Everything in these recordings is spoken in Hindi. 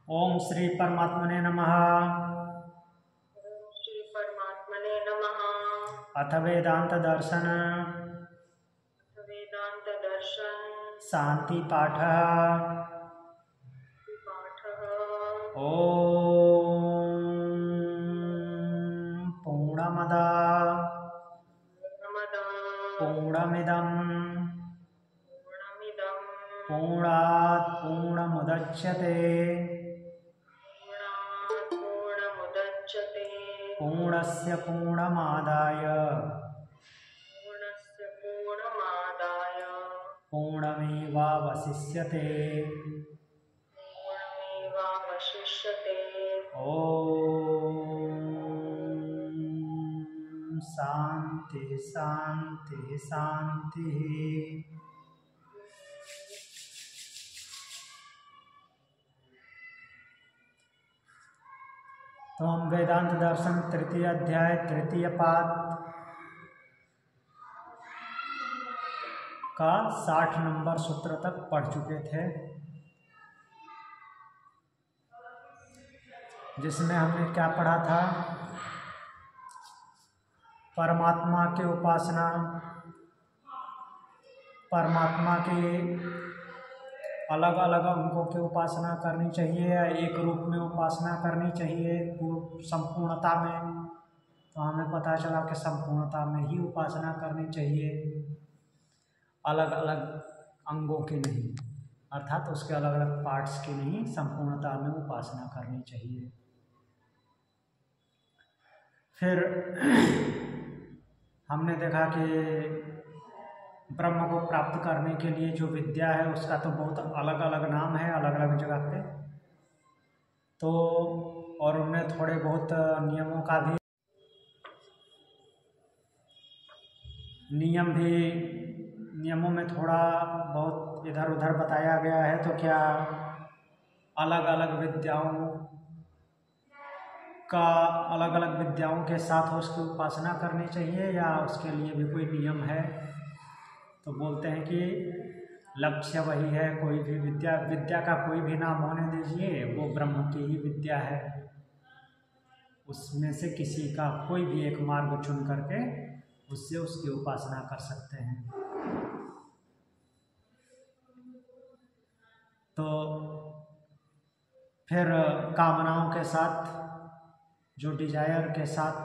ओम श्री परमात्मने नमः। श्री परमात्मने नमः। अथ वेदांत दर्शन वेदांत दर्शन शांति पाठ। ओम पूर्णमद पूर्णमिदं पूर्णात् पूर्णमुदच्यते पूर्णस्य पूर्णमादाय पूर्णमेवावशिष्यते। ओम शांति शांति शांति। तो हम वेदांत दर्शन तृतीय अध्याय तृतीय पाद का 60 नंबर सूत्र तक पढ़ चुके थे, जिसमें हमने क्या पढ़ा था? परमात्मा की उपासना, परमात्मा के अलग अलग अंगों की उपासना करनी चाहिए या एक रूप में उपासना करनी चाहिए संपूर्णता में। तो हमें पता चला कि संपूर्णता में ही उपासना करनी चाहिए, अलग अलग अंगों की नहीं, अर्थात उसके अलग अलग पार्ट्स की नहीं, संपूर्णता में उपासना करनी चाहिए। फिर हमने देखा कि ब्रह्म को प्राप्त करने के लिए जो विद्या है उसका तो बहुत अलग अलग नाम है अलग अलग जगह पे। तो और उनमें थोड़े बहुत नियमों का भी नियमों में थोड़ा बहुत इधर उधर बताया गया है। तो क्या अलग अलग विद्याओं के साथ उसकी उपासना करनी चाहिए या उसके लिए भी कोई नियम है? तो बोलते हैं कि लक्ष्य वही है, कोई भी विद्या का कोई भी नाम होने दीजिए, वो ब्रह्म की ही विद्या है। उसमें से किसी का कोई भी एक मार्ग चुन करके उससे उसकी उपासना कर सकते हैं। तो फिर कामनाओं के साथ, जो डिजायर के साथ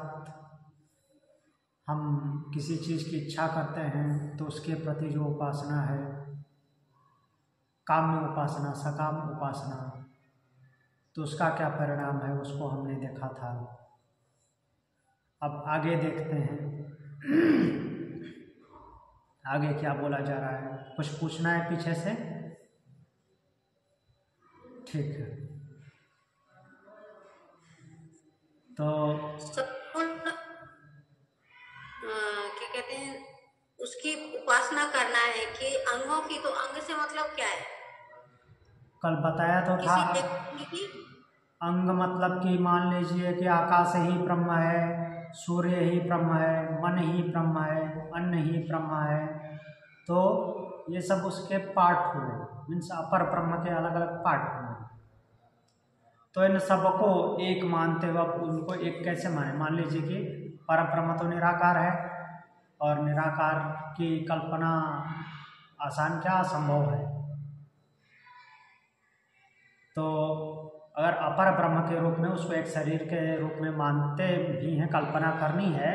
हम किसी चीज़ की इच्छा करते हैं तो उसके प्रति जो उपासना है, काम्य उपासना, सकाम उपासना, तो उसका क्या परिणाम है उसको हमने देखा था। अब आगे देखते हैं आगे क्या बोला जा रहा है। कुछ पूछना है पीछे से? ठीक है। तो क्या कहते हैं, उसकी उपासना करना है कि अंगों की? तो अंग से मतलब क्या है? कल बताया तो था, अंग मतलब कि मान लीजिए कि आकाश ही ब्रह्म है, सूर्य ही ब्रह्म है, मन ही ब्रह्म है, अन्न ही ब्रह्म है। तो ये सब उसके पार्ट हुए, मीन्स अपर ब्रह्म के अलग अलग पार्ट हुए। तो इन सबको एक मानते हुए उनको एक कैसे माने? मान लीजिए कि पर ब्रह्म तो निराकार है और निराकार की कल्पना आसान क्या असंभव है। तो अगर अपर ब्रह्म के रूप में उसको एक शरीर के रूप में मानते भी हैं, कल्पना करनी है,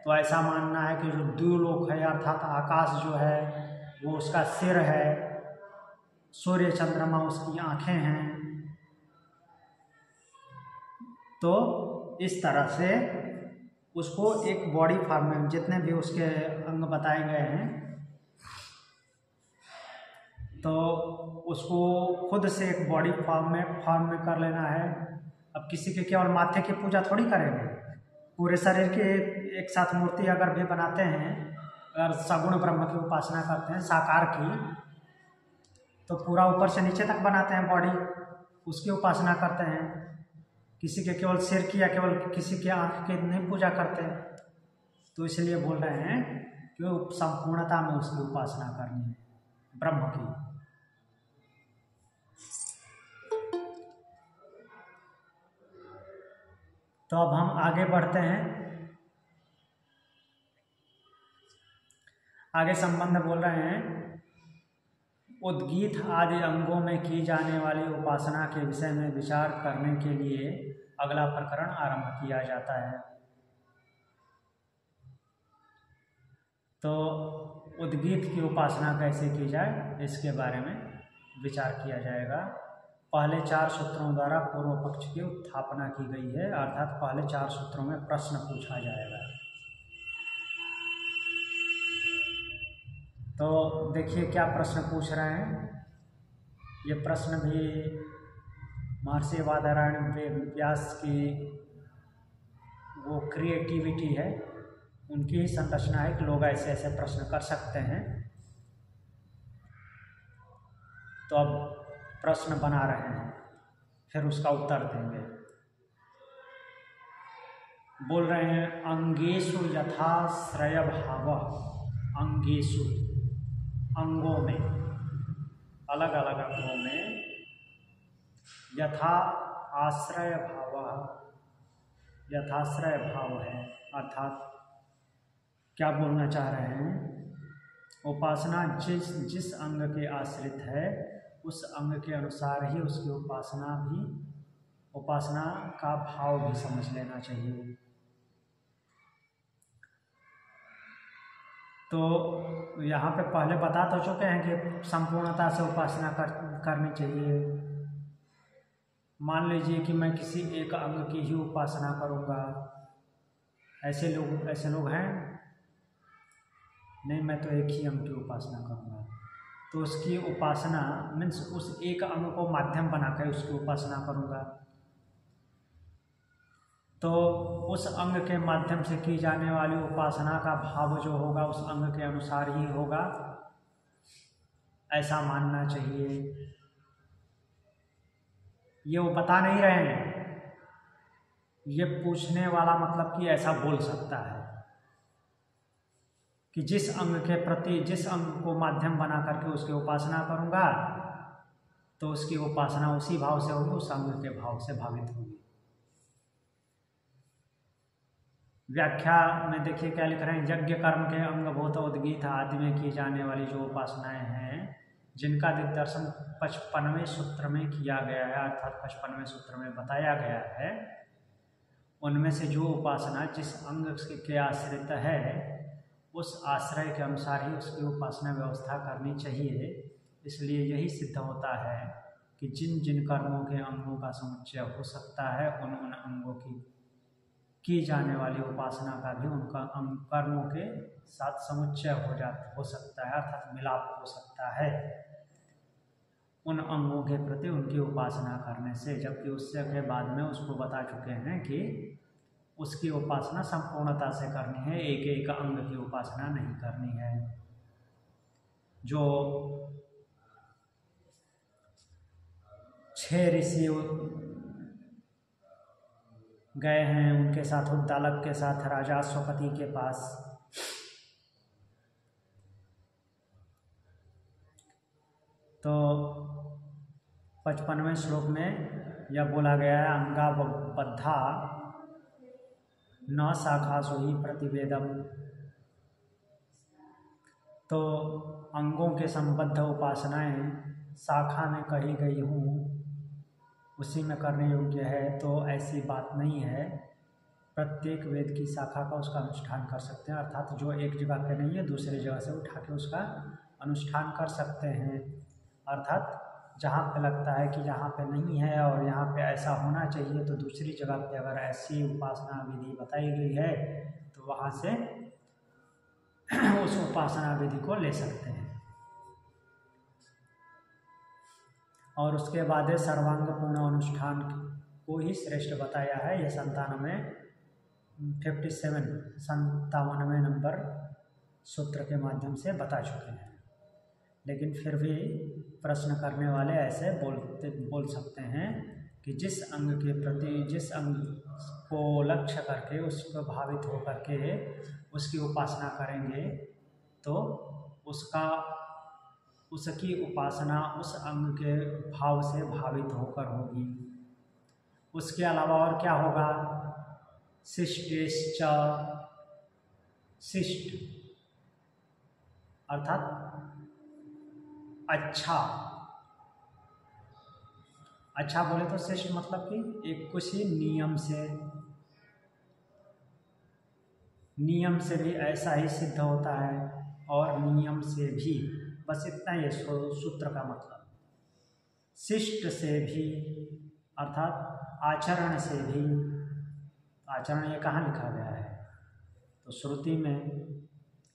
तो ऐसा मानना है कि जो द्युलोक है अर्थात आकाश जो है वो उसका सिर है, सूर्य चंद्रमा उसकी आँखें हैं। तो इस तरह से उसको एक बॉडी फॉर्म में जितने भी उसके अंग बताए गए हैं, तो उसको खुद से एक बॉडी फॉर्म में कर लेना है। अब किसी के केवल माथे की पूजा थोड़ी करेंगे, पूरे शरीर के एक साथ मूर्ति अगर भी बनाते हैं, अगर सगुण ब्रह्म की उपासना करते हैं साकार की, तो पूरा ऊपर से नीचे तक बनाते हैं बॉडी, उसकी उपासना करते हैं। किसी के केवल सिर की या केवल किसी के आँख की नहीं पूजा करते। तो इसलिए बोल रहे हैं कि संपूर्णता में उसकी उपासना करनी है ब्रह्म की। तो अब हम आगे बढ़ते हैं। आगे संबंध बोल रहे हैं, उद्गीत आदि अंगों में की जाने वाली उपासना के विषय में विचार करने के लिए अगला प्रकरण आरंभ किया जाता है। तो उद्गीत की उपासना कैसे की जाए इसके बारे में विचार किया जाएगा। पहले 4 सूत्रों द्वारा पूर्व पक्ष की उत्थापना की गई है, अर्थात पहले 4 सूत्रों में प्रश्न पूछा जाएगा। तो देखिए क्या प्रश्न पूछ रहे हैं। ये प्रश्न भी महर्षि बादरायण व्यास की वो क्रिएटिविटी है, उनकी ही संरचना है कि लोग ऐसे ऐसे प्रश्न कर सकते हैं। तो अब प्रश्न बना रहे हैं, फिर उसका उत्तर देंगे। बोल रहे हैं, अंगेषु यथा श्रय भाव, अंगेषु अंगों में, अलग अलग अंगों में, यथा आश्रय भाव, यथाश्रय भाव है, अर्थात क्या बोलना चाह रहे हैं, उपासना जिस अंग के आश्रित है उस अंग के अनुसार ही उसकी उपासना का भाव भी समझ लेना चाहिए। तो यहाँ पे पहले बता तो चुके हैं कि संपूर्णता से उपासना करनी चाहिए। मान लीजिए कि मैं किसी एक अंग की ही उपासना करूँगा, ऐसे लोग हैं नहीं, मैं तो एक ही अंग की उपासना करूँगा। तो उसकी उपासना मीन्स उस एक अंग को माध्यम बनाकर उसकी उपासना करूँगा। तो उस अंग के माध्यम से की जाने वाली उपासना का भाव जो होगा उस अंग के अनुसार ही होगा, ऐसा मानना चाहिए। ये वो बता नहीं रहे हैं, ये पूछने वाला मतलब कि ऐसा बोल सकता है कि जिस अंग के प्रति, जिस अंग को माध्यम बना करके उसकी उपासना करूँगा तो उसकी उपासना उसी भाव से होगी, उस अंग के भाव से भावित होगी। व्याख्या में देखिए क्या लिख रहे हैं, यज्ञ कर्म के अंग भूत उद्गीत आदि में की जाने वाली जो उपासनाएं हैं जिनका दिग्दर्शन 55वें सूत्र में किया गया है, अर्थात 55वें सूत्र में बताया गया है, उनमें से जो उपासना जिस अंग के आश्रित है उस आश्रय के अनुसार ही उसकी उपासना व्यवस्था करनी चाहिए। इसलिए यही सिद्ध होता है कि जिन जिन कर्मों के अंगों का समुच्चय हो सकता है उन उन अंगों की जाने वाली उपासना का भी उनका कर्मों के साथ समुच्चय हो सकता है, अर्थात मिलाप हो सकता है उन अंगों के प्रति उनकी उपासना करने से। जबकि उससे के बाद में उसको बता चुके हैं कि उसकी उपासना संपूर्णता से करनी है, एक एक अंग की उपासना नहीं करनी है। जो 6 ऋषि गए हैं उनके साथ, उद्दालक के साथ राजा अश्वपति के पास, तो 55वें श्लोक में यह बोला गया है, अंगाबद्धा न शाखासु ही प्रतिवेदम। तो अंगों के संबद्ध उपासनाएं शाखा में कही गई हूँ उसी में करने योग्य है, तो ऐसी बात नहीं है। प्रत्येक वेद की शाखा का उसका अनुष्ठान कर सकते हैं, अर्थात जो एक जगह पे नहीं है दूसरी जगह से उठा के उसका अनुष्ठान कर सकते हैं। अर्थात जहाँ पे लगता है कि यहाँ पे नहीं है और यहाँ पे ऐसा होना चाहिए, तो दूसरी जगह पे अगर ऐसी उपासना विधि बताई गई है तो वहाँ से उस उपासना विधि को ले सकते हैं। और उसके बाद सर्वांग पूर्ण अनुष्ठान को ही श्रेष्ठ बताया है। यह 57वें नंबर सूत्र के माध्यम से बता चुके हैं। लेकिन फिर भी प्रश्न करने वाले ऐसे बोल सकते हैं कि जिस अंग के प्रति, जिस अंग को लक्ष्य करके उसको भावित होकर के उसकी उपासना करेंगे तो उसकी उपासना उस अंग के भाव से भावित होकर होगी। उसके अलावा और क्या होगा, शिष्टेश्च, शिष्ट अर्थात अच्छा। अच्छा बोले तो शिष्ट मतलब कि एक कुछ नियम से भी ऐसा ही सिद्ध होता है, और नियम से भी, बस इतना ही सूत्र का मतलब। शिष्ट से भी अर्थात आचरण से भी। आचरण ये कहाँ लिखा गया है? तो श्रुति में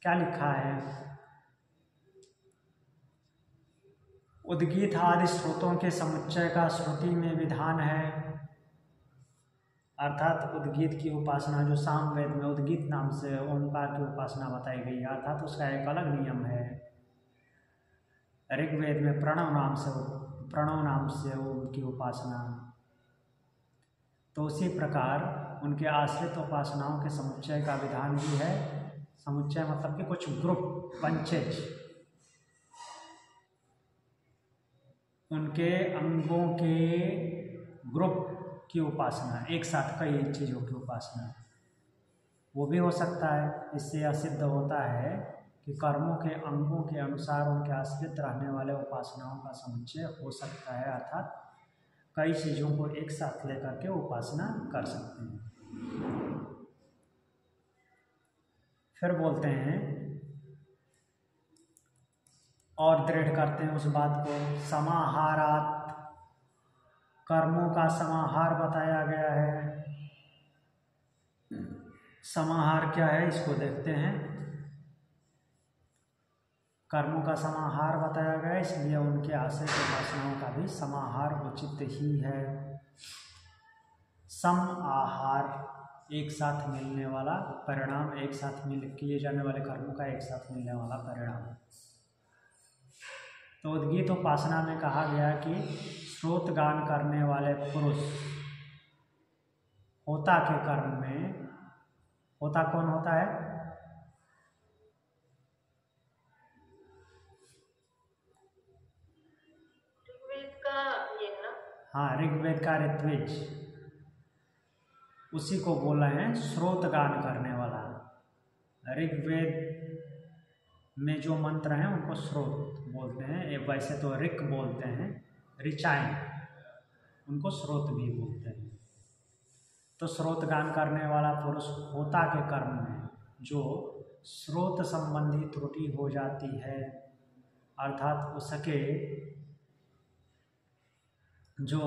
क्या लिखा है? उद्गीत आदि स्रोतों के समुच्चय का श्रुति में विधान है। अर्थात उद्गीत की उपासना जो सामवेद में उद्गीत नाम से ओंकार की उपासना बताई गई है, अर्थात उसका एक अलग नियम है। ऋग्वेद में प्रणव नाम से ओम की उपासना। तो उसी प्रकार उनके आश्रित उपासनाओं के समुच्चय का विधान भी है। समुच्चय मतलब कि कुछ ग्रुप, पंचेज, उनके अंगों के ग्रुप की उपासना, एक साथ कई चीज़ों की उपासना, वो भी हो सकता है। इससे यह सिद्ध होता है कि कर्मों के अंगों के अनुसार उनके आश्रित रहने वाले उपासनाओं का समुच्चय हो सकता है, अर्थात कई चीज़ों को एक साथ लेकर के उपासना कर सकते हैं। फिर बोलते हैं और दृढ़ करते हैं उस बात को, समाहारात, कर्मों का समाहार बताया गया है। समाहार क्या है इसको देखते हैं। कर्मों का समाहार बताया गया, इसलिए उनके आश्रित उपासनाओं का भी समाहार उचित ही है। सम आहार, एक साथ मिलने वाला परिणाम, एक साथ मिल किए जाने वाले कर्मों का एक साथ मिलने वाला परिणाम। तो उद्गीत उपासना में कहा गया कि श्रोत गान करने वाले पुरुष होता के कर्म में, होता कौन होता है? ऋग्वेद का ये ना, हाँ, ऋग्वेद का ऋत्विज, उसी को बोल रहे हैं श्रोत गान करने वाला। ऋग्वेद में जो मंत्र हैं उनको श्रोत बोलते हैं। वैसे तो ऋक बोलते हैं, ऋचाएं, उनको श्रोत भी बोलते हैं। तो श्रोत गान करने वाला पुरुष होता के कर्म में जो श्रोत संबंधी त्रुटि हो जाती है, अर्थात उसके जो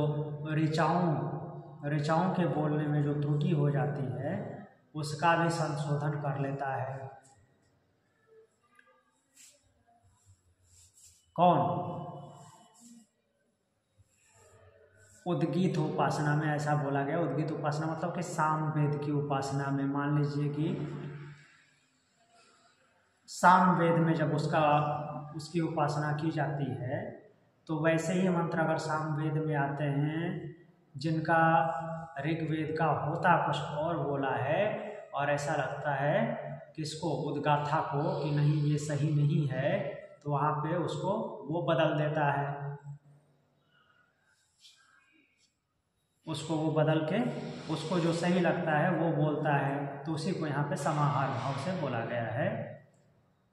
ऋचाओं के बोलने में जो त्रुटि हो जाती है, उसका भी संशोधन कर लेता है। कौन? उद्गीत उपासना में ऐसा बोला गया। उद्गीत उपासना मतलब कि सामवेद की उपासना में, मान लीजिए कि सामवेद में जब उसकी उपासना की जाती है, तो वैसे ही मंत्र अगर सामवेद में आते हैं जिनका ऋग्वेद का होता कुछ और बोला है, और ऐसा लगता है किसको, उद्गाथा को, कि नहीं ये सही नहीं है, तो वहाँ पे उसको वो बदल देता है, उसको वो बदल के उसको जो सही लगता है वो बोलता है। तो उसी को यहाँ पे समाहार भाव से बोला गया है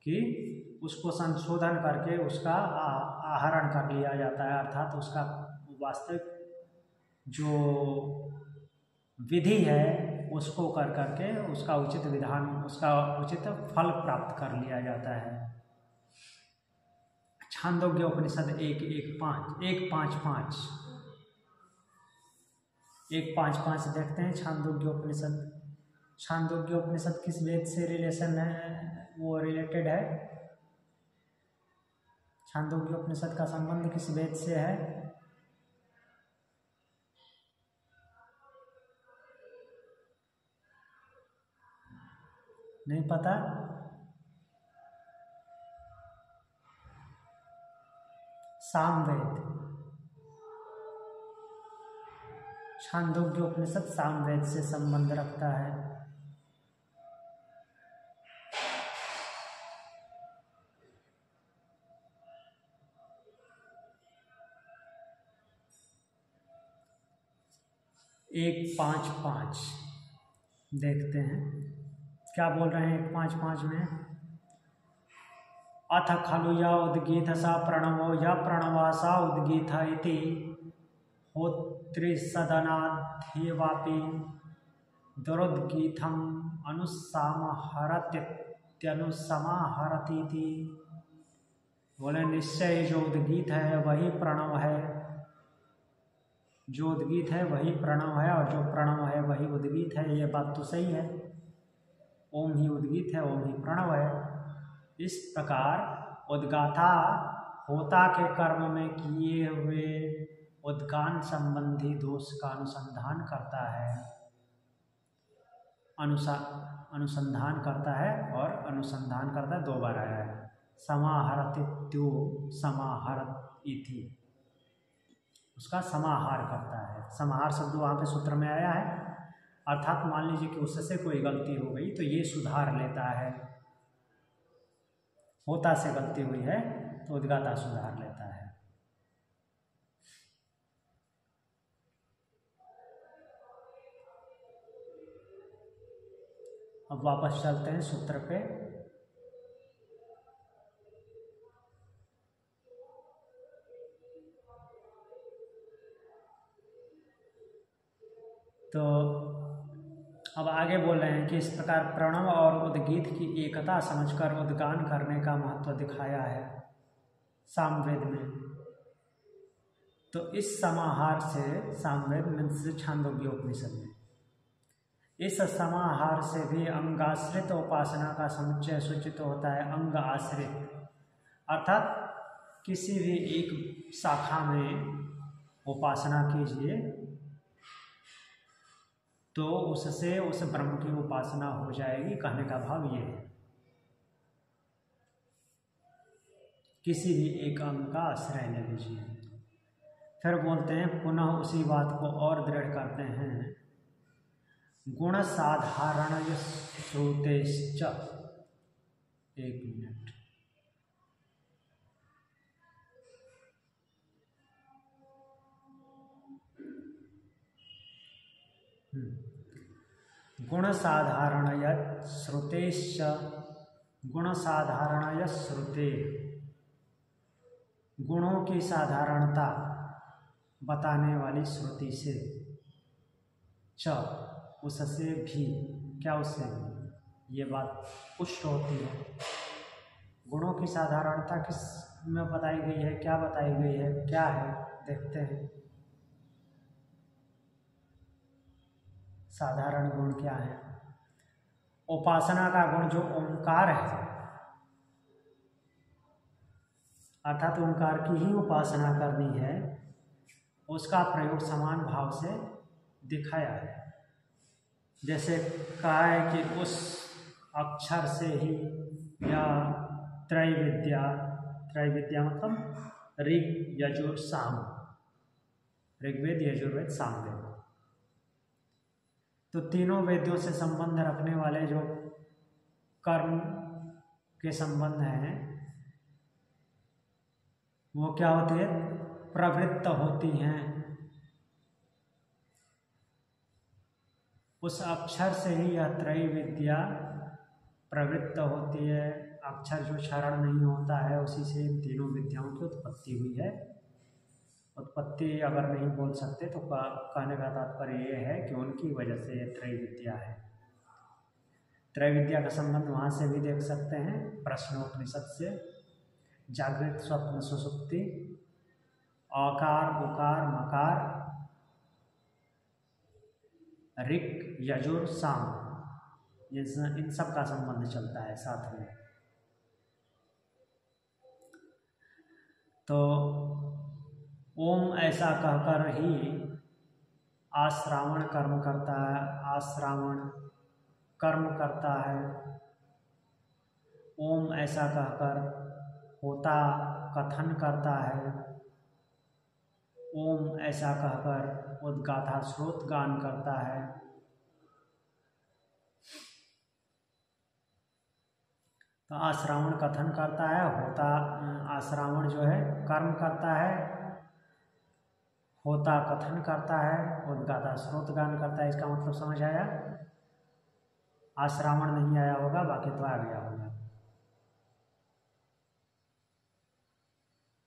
कि उसको संशोधन करके उसका आहरण कर लिया जाता है, अर्थात उसका वास्तविक जो विधि है उसको कर करके उसका उचित विधान, उसका उचित फल प्राप्त कर लिया जाता है। छांदोग्य उपनिषद 1:5:5 देखते हैं। छांदोग्य उपनिषद किस वेद से रिलेशन है, वो रिलेटेड है? छांदोग्य उपनिषद का संबंध किस वेद से है? नहीं पता? सामवेद, छांदोग्य उपनिषद सामवेद से संबंध रखता है। एक 5:5 देखते हैं क्या बोल रहे हैं 1-5 में। अथ खलु य उद्गीत स प्रणवो य प्रणवा स उद्गीत इति होत्रिसदनाध्येवापि दुरुद्गीतम् अनुसमाहरतीति। बोले निश्चय जो उद्गीत है वही प्रणव है, जो उद्गीत है वही प्रणव है, और जो प्रणव है वही उद्गीत है। ये बात तो सही है, ओम ही उद्गीत है, ओम ही प्रणव है। इस प्रकार उद्गाता होता के कर्म में किए हुए उद्गान संबंधी दोष का अनुसंधान करता है, अनुसंधान करता है, और अनुसंधान करता है 2 बार आया है। समाहरतित्यो समाहरत इति, उसका समाहार करता है। समाहार शब्द वहाँ पे सूत्र में आया है, अर्थात मान लीजिए कि उससे कोई गलती हो गई तो ये सुधार लेता है। होता से गलती हुई है तो उद्गाता सुधार लेता है। अब वापस चलते हैं सूत्र पे। तो अब आगे बोल रहे हैं कि इस प्रकार प्रणव और उद्गीत की एकता समझकर उद्गान करने का महत्व दिखाया है सामवेद में। तो इस समाहार से, सामवेद में छांदोग्य उपनिषद में, इस समाहार से भी अंगाश्रित उपासना का समुच्चय सूचित होता है। अंग आश्रित अर्थात किसी भी एक शाखा में उपासना कीजिए तो उससे उस ब्रह्म की उपासना हो जाएगी। कहने का भाव ये है, किसी भी एक अंग का आश्रय ले लीजिए। फिर बोलते हैं, पुनः उसी बात को और दृढ़ करते हैं, गुण साधारण श्रुतेश्च। 1 मिनट। गुण साधारण श्रुतेश्च, गुण साधारण श्रुते, गुणों की साधारणता बताने वाली श्रुति से, च उससे भी, क्या उससे भी, ये बात पुष्ट होती है। गुणों की साधारणता किस में बताई गई है, क्या बताई गई है, क्या है, देखते हैं। साधारण गुण क्या है? उपासना का गुण जो ओंकार है, अर्थात ओंकार की ही उपासना करनी है, उसका प्रयोग समान भाव से दिखाया है। जैसे कहा है कि उस अक्षर से ही, या त्रैविद्या, त्रैविद्या मतलब ऋग यजुर साम, ऋग्वेद यजुर्वेद सामवेद, तो तीनों वेदों से संबंध रखने वाले जो कर्म के संबंध हैं वो क्या होते हैं? प्रवृत्त होती हैं। उस अक्षर से ही यह त्रय विद्या प्रवृत्त होती है। अक्षर जो क्षरण नहीं होता है उसी से इन तीनों विद्याओं की उत्पत्ति हुई है। उत्पत्ति अगर नहीं बोल सकते तो कहने का तात्पर्य ये है कि उनकी वजह से ये त्रय विद्या है। त्रय विद्या का संबंध वहाँ से भी देख सकते हैं, प्रश्नोपनिषद से, जागृत स्वप्न सुषुप्ति, आकार उकार मकार, ऋक् यजुर साम, इन सब का संबंध चलता है साथ में। तो ओम ऐसा कहकर ही आश्रावण कर्म करता है, आश्रावण कर्म करता है। ओम ऐसा कहकर होता कथन करता है। ओम ऐसा कहकर उद्गाथा स्रोत गान करता है। तो आश्रावण कथन करता है, होता, आश्रावण जो है कर्म करता है, होता कथन करता है, उद्गाता स्रोत गान करता है। इसका मतलब समझ आया? आज श्रावण नहीं आया होगा, बाकी तो आ गया होगा।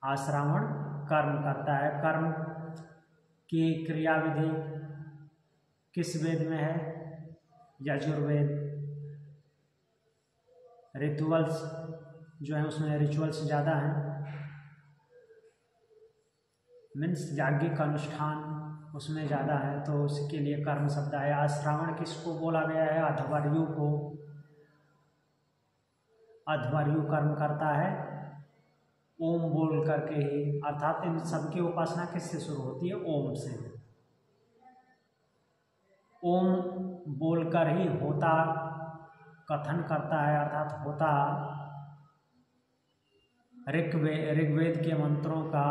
आज श्रावण कर्म करता है। कर्म की क्रिया विधि किस वेद में है? यजुर्वेद। रिचुअल्स जो है उसमें रिचुअल्स ज़्यादा हैं, मीन्स याज्ञिक अनुष्ठान उसमें ज़्यादा है, तो उसके लिए कर्म शब्द आया। आज श्रावण किसको बोला गया है? अध्वर्यु को। अध्वर्यु कर्म करता है ओम बोल करके ही, अर्थात इन सबकी उपासना किससे शुरू होती है? ओम से। ओम बोलकर ही होता कथन करता है, अर्थात होता ऋग्वेद के मंत्रों का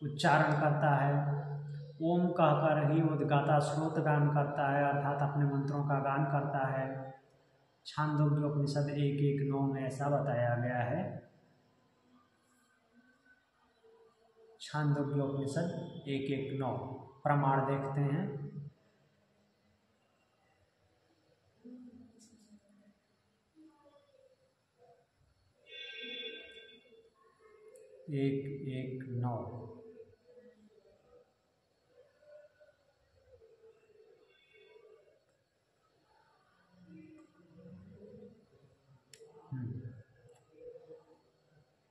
उच्चारण करता है। ओम कहकर ही उद्गाता श्रोत गान करता है, अर्थात अपने मंत्रों का गान करता है। छांदोग्य उपनिषद 1:1:9 में ऐसा बताया गया है। छांदोग्य उपनिषद 1:1:9 प्रमाण देखते हैं। एक 1:9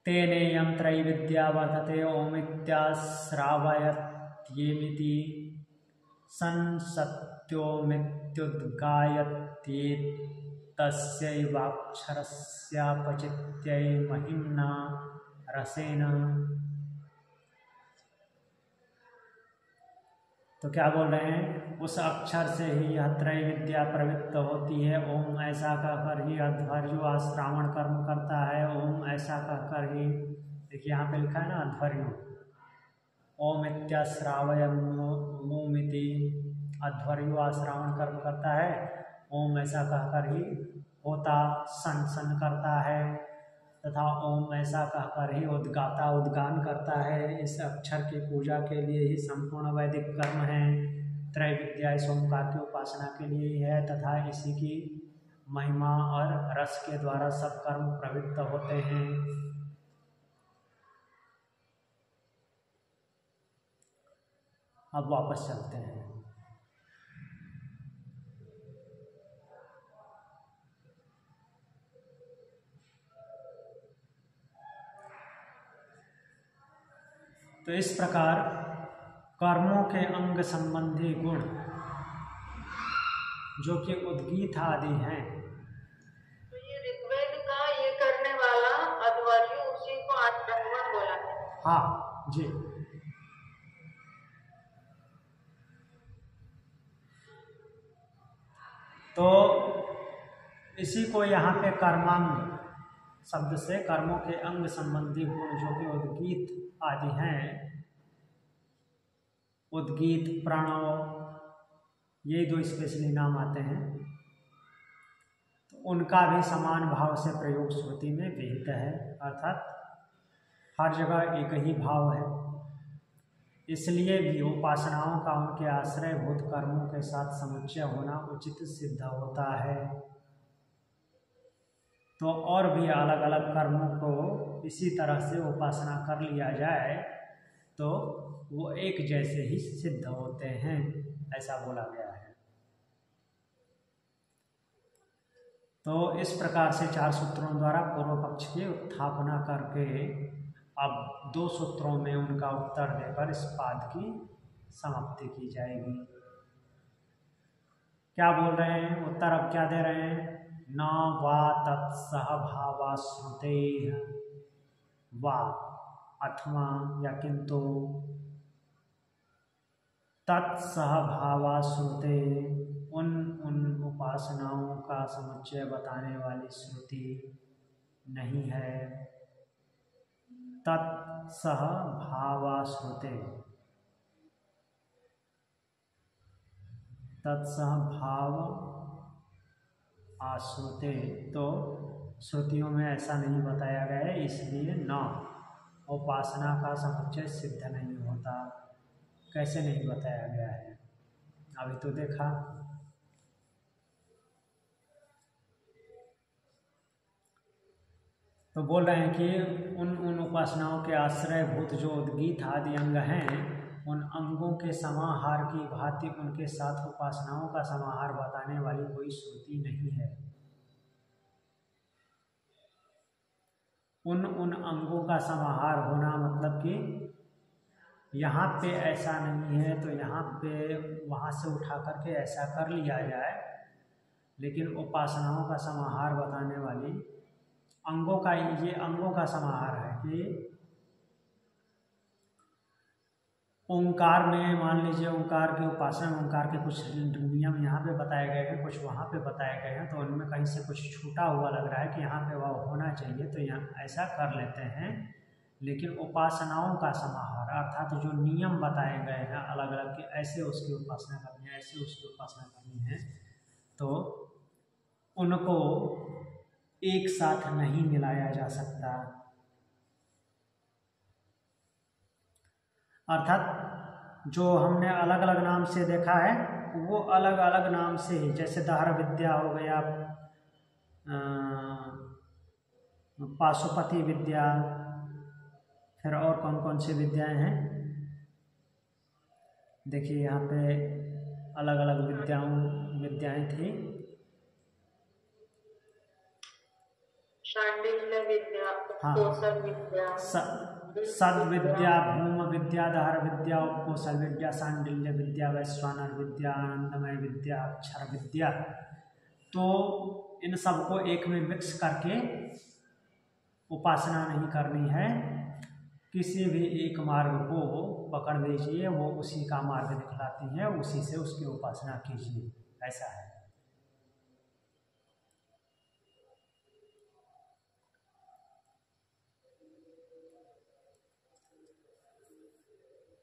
तेनेयं त्रैविद्या वर्तते ओमित्याश्रावयत्येमिति संसत्योमित्युद्गायत्येतस्यैवाक्षरस्यापचित्यै महिम्ना रसेन। तो क्या बोल रहे हैं? उस अक्षर से ही यह त्रैविद्या प्रवृत्त होती है। ओम ऐसा कहकर ही अध्वर्यु श्रावण कर्म करता है। ओम ऐसा कहकर ही, देखिए यहाँ पे लिखा है ना अध्वर्यु, ओम इत्याश्रावयमुमिति, अध्वर्यु श्रावण कर्म करता है। ओम ऐसा कहकर ही होता सन करता है, तथा ओम ऐसा कहकर ही उद्गाता उद्गान करता है। इस अक्षर की पूजा के लिए ही संपूर्ण वैदिक कर्म है। त्रैविद्या इस ओंकार की उपासना के लिए ही है, तथा इसी की महिमा और रस के द्वारा सब कर्म प्रवृत्त होते हैं। अब वापस चलते हैं। तो इस प्रकार कर्मों के अंग संबंधी गुण जो कि उद्गीत आदि हैं। तो ये ऋग्वेद का ये करने वाला अध्वर्यु, उसी को आज ब्राह्मण बोला है। हाँ जी। तो इसी को यहाँ पे कर्मांग शब्द से कर्मों के अंग संबंधी गुण जो कि उद्गीत आदि हैं, उद्गीत, प्रणव, ये दो स्पेशली नाम आते हैं, तो उनका भी समान भाव से प्रयोग श्रुति में विहित है, अर्थात हर जगह एक ही भाव है। इसलिए भी उपासनाओं का उनके आश्रयभूत कर्मों के साथ समुच्चय होना उचित सिद्ध होता है। तो और भी अलग अलग कर्मों को इसी तरह से उपासना कर लिया जाए तो वो एक जैसे ही सिद्ध होते हैं, ऐसा बोला गया है। तो इस प्रकार से 4 सूत्रों द्वारा पूर्व पक्ष की उत्थापना करके अब 2 सूत्रों में उनका उत्तर देकर इस पाद की समाप्ति की जाएगी। क्या बोल रहे हैं? उत्तर अब क्या दे रहे हैं? न वा तत्सहभावा श्रुते वा, अथवा या किंतु तत्सहभावा श्रुते, उन उपासनाओं का समुच्चय बताने वाली श्रुति नहीं है। तत्सहभावा श्रुते, तत्सहभाव आश्रुते, तो श्रुतियों में ऐसा नहीं बताया गया है, इसलिए न उपासना का समुच्चय सिद्ध नहीं होता। कैसे नहीं बताया गया है? अभी तो देखा। तो बोल रहे हैं कि उन उपासनाओं के आश्रयभूत जो उद्गीत आदि अंग हैं, उन अंगों के समाहार की भांति उनके साथ उपासनाओं का समाहार बताने वाली कोई श्रुति नहीं है। उन अंगों का समाहार होना मतलब कि यहाँ पे ऐसा नहीं है तो यहाँ पे वहाँ से उठा करके ऐसा कर लिया जाए, लेकिन उपासनाओं का समाहार बताने वाली अंगों का, ये अंगों का समाहार है कि ओंकार में, मान लीजिए ओंकार की उपासना में ओंकार के कुछ नियम यहाँ पे बताए गए हैं, कुछ वहाँ पे बताए गए हैं, तो उनमें कहीं से कुछ छूटा हुआ लग रहा है कि यहाँ पे वह होना चाहिए, तो यहाँ ऐसा कर लेते हैं। लेकिन उपासनाओं का समाहार अर्थात जो नियम बताए गए हैं अलग अलग कि ऐसे उसकी उपासना करनी है, ऐसे उसकी उपासना करनी है, तो उनको एक साथ नहीं मिलाया जा सकता। अर्थात जो हमने अलग अलग नाम से देखा है वो अलग अलग नाम से ही, जैसे दाहर विद्या हो गया, पाशुपति विद्या, फिर और कौन कौन सी विद्याएं हैं, देखिए यहाँ पे अलग अलग विद्याएं थी। शांडिल्य विद्या, हाँ, सद विद्या, भूम विद्या, दाहर विद्या, उपकोशल विद्या, सांडिल्य विद्या, वैश्वानर विद्या, आनंदमय विद्या, अक्षर विद्या, तो इन सबको एक में मिक्स करके उपासना नहीं करनी है। किसी भी एक मार्ग को पकड़ लीजिए, वो उसी का मार्ग दिखलाती है, उसी से उसकी उपासना कीजिए, ऐसा है।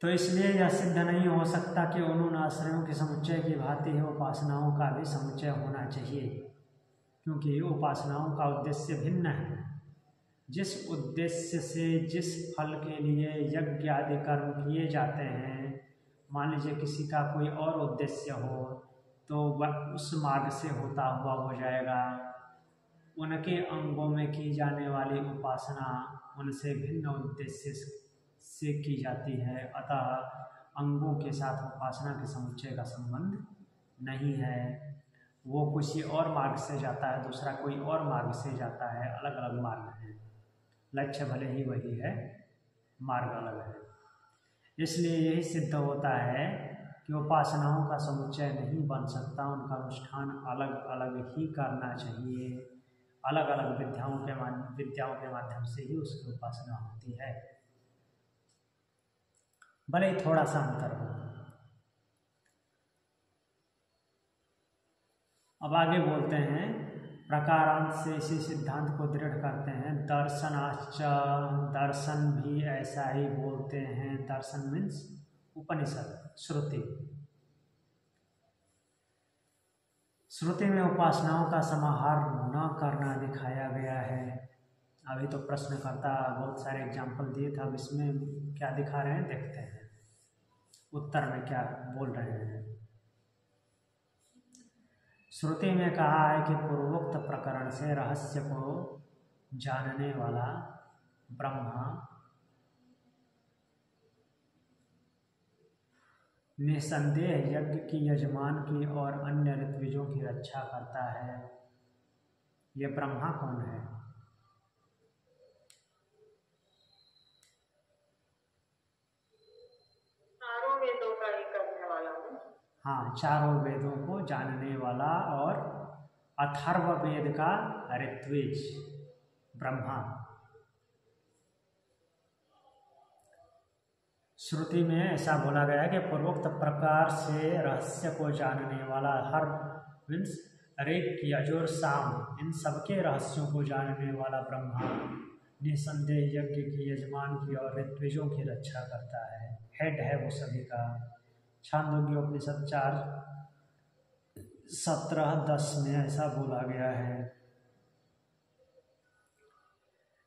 तो इसलिए यह सिद्ध नहीं हो सकता कि उन आश्रयों के समुच्चय की भांति ही उपासनाओं का भी समुच्चय होना चाहिए, क्योंकि उपासनाओं का उद्देश्य भिन्न है। जिस उद्देश्य से जिस फल के लिए यज्ञ आदि कर्म किए जाते हैं, मान लीजिए किसी का कोई और उद्देश्य हो तो वह उस मार्ग से होता हुआ हो जाएगा। उनके अंगों में की जाने वाली उपासना उनसे भिन्न उद्देश्य से की जाती है, अतः अंगों के साथ उपासना के समुच्चय का संबंध नहीं है। वो किसी और मार्ग से जाता है, दूसरा कोई और मार्ग से जाता है, अलग अलग मार्ग हैं, लक्ष्य भले ही वही है, मार्ग अलग है। इसलिए यही सिद्ध होता है कि उपासनाओं का समुच्चय नहीं बन सकता, उनका अनुष्ठान अलग अलग ही करना चाहिए। अलग अलग विद्याओं के माध्यम से ही उसकी उपासना होती है, भले ही थोड़ा सा अंतर हो। अब आगे बोलते हैं, प्रकारांत से इसी सिद्धांत को दृढ़ करते हैं। दर्शनाश्च, दर्शन भी ऐसा ही बोलते हैं। दर्शन मीन्स उपनिषद, श्रुति। श्रुति में उपासनाओं का समाहार न करना दिखाया गया है। अभी तो प्रश्नकर्ता बहुत सारे एग्जाम्पल दिए थे, अब इसमें क्या दिखा रहे हैं देखते हैं, उत्तर में क्या बोल रहे हैं। श्रुति में कहा है कि पूर्वोक्त प्रकरण से रहस्य को जानने वाला ब्रह्मा निसंदेह यज्ञ की, यजमान की और अन्य ऋत्विजों की रक्षा करता है। ये ब्रह्मा कौन है? चारों वेदों का ही करने वाला है। हाँ, चारों वेदों को जानने वाला और अथर्व वेद का ऋत्विज ब्रह्मा। श्रुति में ऐसा बोला गया कि पूर्वोक्त प्रकार से रहस्य को जानने वाला, हर मीन्स ऋग, यजुर, साम, इन सबके रहस्यों को जानने वाला ब्रह्मा निसंदेह यज्ञ की, यजमान की और ऋत्विजों की रक्षा करता है, हेड है वो सभी का। छांदोग्योपनिषद 4:17-10 में ऐसा बोला गया है।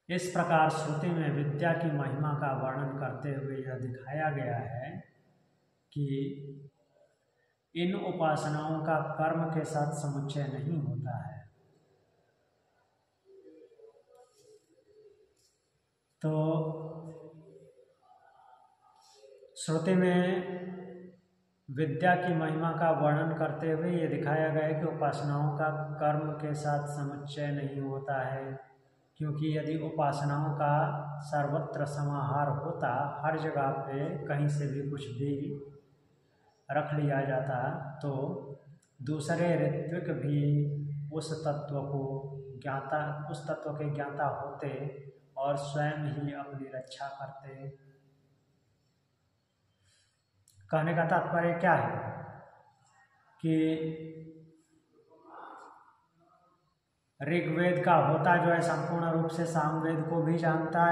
इस प्रकार श्रुति में विद्या की महिमा का वर्णन करते हुए यह दिखाया गया है कि इन उपासनाओं का कर्म के साथ समुच्चय नहीं होता है। तो श्रुति में विद्या की महिमा का वर्णन करते हुए ये दिखाया गया है कि उपासनाओं का कर्म के साथ समुच्चय नहीं होता है, क्योंकि यदि उपासनाओं का सर्वत्र समाहार होता, हर जगह पे कहीं से भी कुछ भी रख लिया जाता, तो दूसरे ऋत्विक भी उस तत्व के ज्ञाता होते और स्वयं ही अपनी रक्षा करते। कहने का तात्पर्य क्या है कि ऋग्वेद का होता जो है संपूर्ण रूप से सामवेद को भी जानता,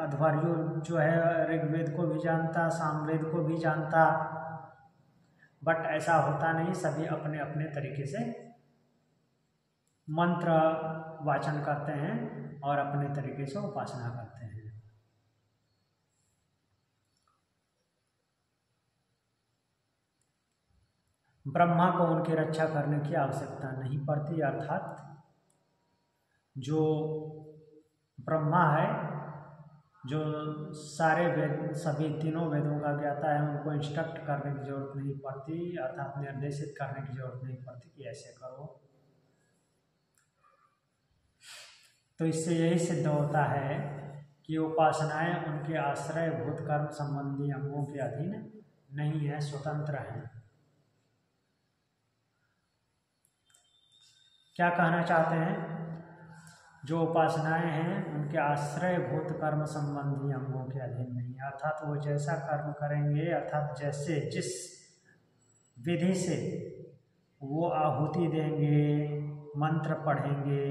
अध्वर्यु जो है ऋग्वेद को भी जानता, सामवेद को भी जानता, बट ऐसा होता नहीं। सभी अपने अपने तरीके से मंत्र वाचन करते हैं और अपने तरीके से उपासना करते हैं। ब्रह्मा को उनकी रक्षा करने की आवश्यकता नहीं पड़ती, अर्थात जो ब्रह्मा है, जो सारे वेद, सभी तीनों वेदों का ज्ञाता है, उनको इंस्ट्रक्ट करने की जरूरत नहीं पड़ती, अर्थात निर्देशित करने की जरूरत नहीं पड़ती कि ऐसे करो। तो इससे यही सिद्ध होता है कि उपासनाएं उनके आश्रय भूत कर्म संबंधी अंगों के अधीन नहीं है, स्वतंत्र हैं। क्या कहना चाहते हैं? जो उपासनाएं हैं उनके आश्रय भूत कर्म संबंधी अंगों के अधीन नहीं है, अर्थात वो जैसा कर्म करेंगे, अर्थात जैसे जिस विधि से वो आहुति देंगे, मंत्र पढ़ेंगे,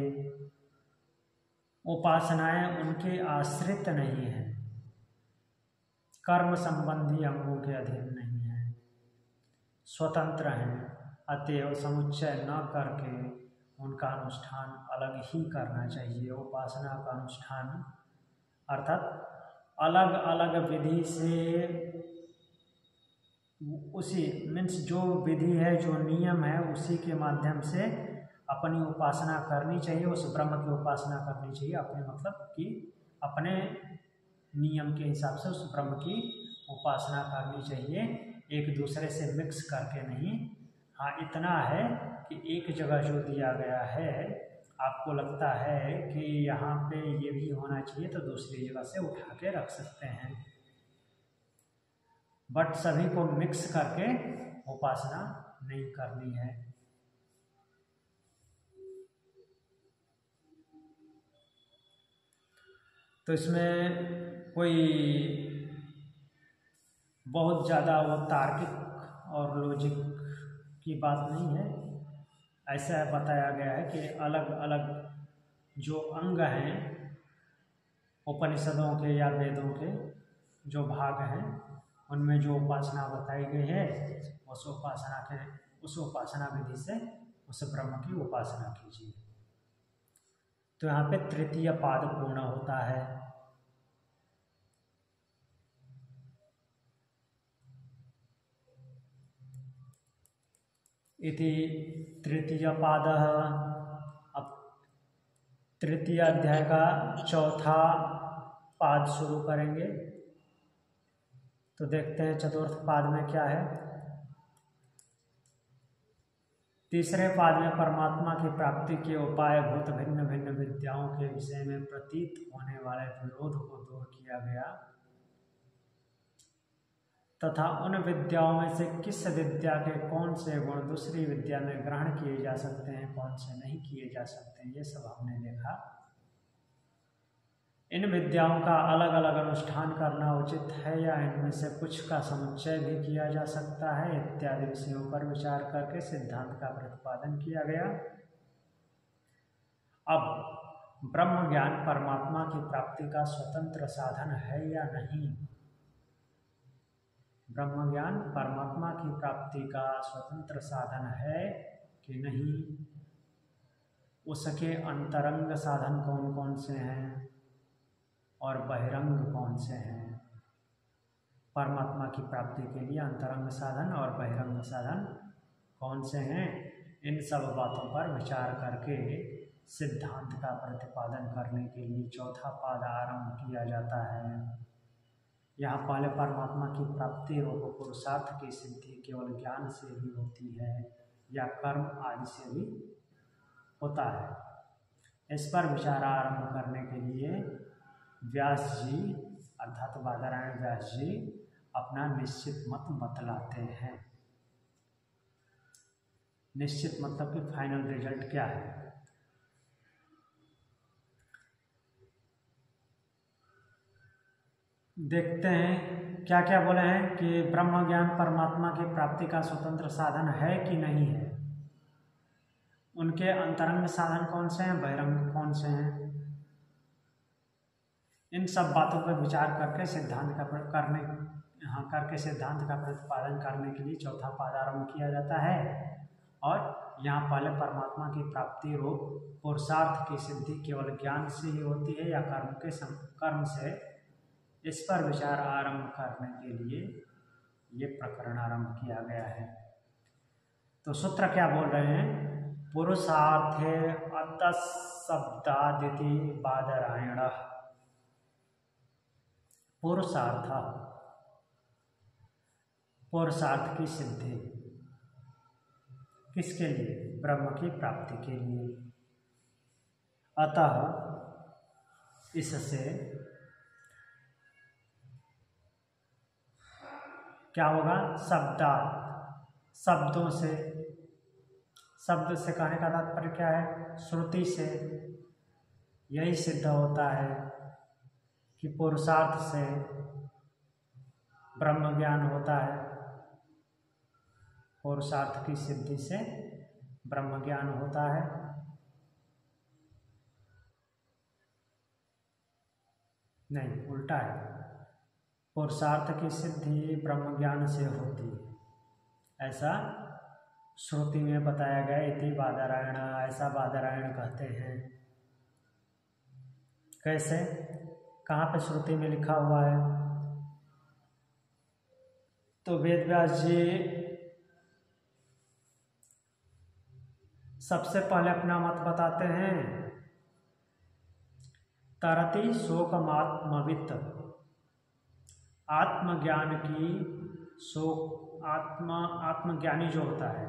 उपासनाएं उनके आश्रित नहीं है, कर्म संबंधी अंगों के अधीन नहीं है, स्वतंत्र हैं। अतएव समुच्चय न करके उनका अनुष्ठान अलग ही करना चाहिए। उपासना का अनुष्ठान अर्थात अलग अलग विधि से, उसी मीन्स जो विधि है, जो नियम है, उसी के माध्यम से अपनी उपासना करनी चाहिए, उस ब्रह्म की उपासना करनी चाहिए। अपने मतलब कि अपने नियम के हिसाब से उस ब्रह्म की उपासना करनी चाहिए, एक दूसरे से मिक्स करके नहीं। हाँ, इतना है कि एक जगह जो दिया गया है, आपको लगता है कि यहाँ पे ये भी होना चाहिए, तो दूसरी जगह से उठा के रख सकते हैं, बट सभी को मिक्स करके उपासना नहीं करनी है। तो इसमें कोई बहुत ज़्यादा वो तार्किक और लॉजिक की बात नहीं है। ऐसा बताया गया है कि अलग अलग जो अंग हैं उपनिषदों के या वेदों के जो भाग हैं, उनमें जो उपासना बताई गई है, उस उपासना विधि से उस ब्रह्म की उपासना कीजिए। तो यहाँ पे तृतीय पाद पूर्ण होता है। इति तृतीय पाद। अब तृतीय अध्याय का चौथा पाद शुरू करेंगे। तो देखते हैं चतुर्थ पाद में क्या है। तीसरे पाद में परमात्मा की प्राप्ति के उपाय भूत भिन्न भिन्न विद्याओं के विषय में प्रतीत होने वाले विरोध को दूर किया गया तथा उन विद्याओं में से किस विद्या के कौन से गुण दूसरी विद्या में ग्रहण किए जा सकते हैं, कौन से नहीं किए जा सकते हैं, ये सब हमने देखा। इन विद्याओं का अलग अलग अनुष्ठान करना उचित है या इनमें से कुछ का समुच्चय भी किया जा सकता है, इत्यादि विषयों पर विचार करके सिद्धांत का प्रतिपादन किया गया। अब ब्रह्म ज्ञान परमात्मा की प्राप्ति का स्वतंत्र साधन है या नहीं। ब्रह्म ज्ञान परमात्मा की प्राप्ति का स्वतंत्र साधन है कि नहीं, उसके अंतरंग साधन कौन कौन से हैं और बहिरंग कौन से हैं। परमात्मा की प्राप्ति के लिए अंतरंग साधन और बहिरंग साधन कौन से हैं, इन सब बातों पर विचार करके सिद्धांत का प्रतिपादन करने के लिए चौथा पाद आरंभ किया जाता है। यहाँ पहले परमात्मा की प्राप्ति रूप पुरुषार्थ की सिद्धि केवल ज्ञान से ही होती है या कर्म आदि से भी होता है। इस पर विचार आरंभ करने के लिए व्यास जी अर्थात बादरायण व्यास जी अपना निश्चित मत बतलाते हैं। निश्चित मतलब कि फाइनल रिजल्ट क्या है। देखते हैं क्या क्या बोले हैं कि ब्रह्म ज्ञान परमात्मा की प्राप्ति का स्वतंत्र साधन है कि नहीं है, उनके अंतरंग साधन कौन से हैं, बहिरंग कौन से हैं। इन सब बातों पर विचार करके सिद्धांत का प्रतिपादन करने के लिए चौथा पाद आरंभ किया जाता है। और यहाँ पहले परमात्मा की प्राप्ति रूप पुरुषार्थ की सिद्धि केवल ज्ञान से ही होती है या कर्म से, इस पर विचार आरंभ करने के लिए ये प्रकरण आरंभ किया गया है। तो सूत्र क्या बोल रहे हैं, पुरुषार्थे अतः शब्दादिति बादरायण। पुरुषार्थ की सिद्धि किसके लिए, ब्रह्म की प्राप्ति के लिए। अतः इससे क्या होगा, शब्दों से, शब्द से कहने का तात्पर्य क्या है, श्रुति से यही सिद्ध होता है कि पुरुषार्थ से ब्रह्म ज्ञान होता है। पुरुषार्थ की सिद्धि से ब्रह्म ज्ञान होता है। नहीं, उल्टा है, पुरुषार्थ की सिद्धि ब्रह्म ज्ञान से होती है, ऐसा श्रुति में बताया गया। इति बादरायण, ऐसा बादरायण कहते हैं। कैसे, कहाँ पे श्रुति में लिखा हुआ है, तो वेद व्यास जी सबसे पहले अपना मत बताते हैं। तरति शोकमात्मवित्, आत्मज्ञान की शोक, आत्मज्ञानी जो होता है,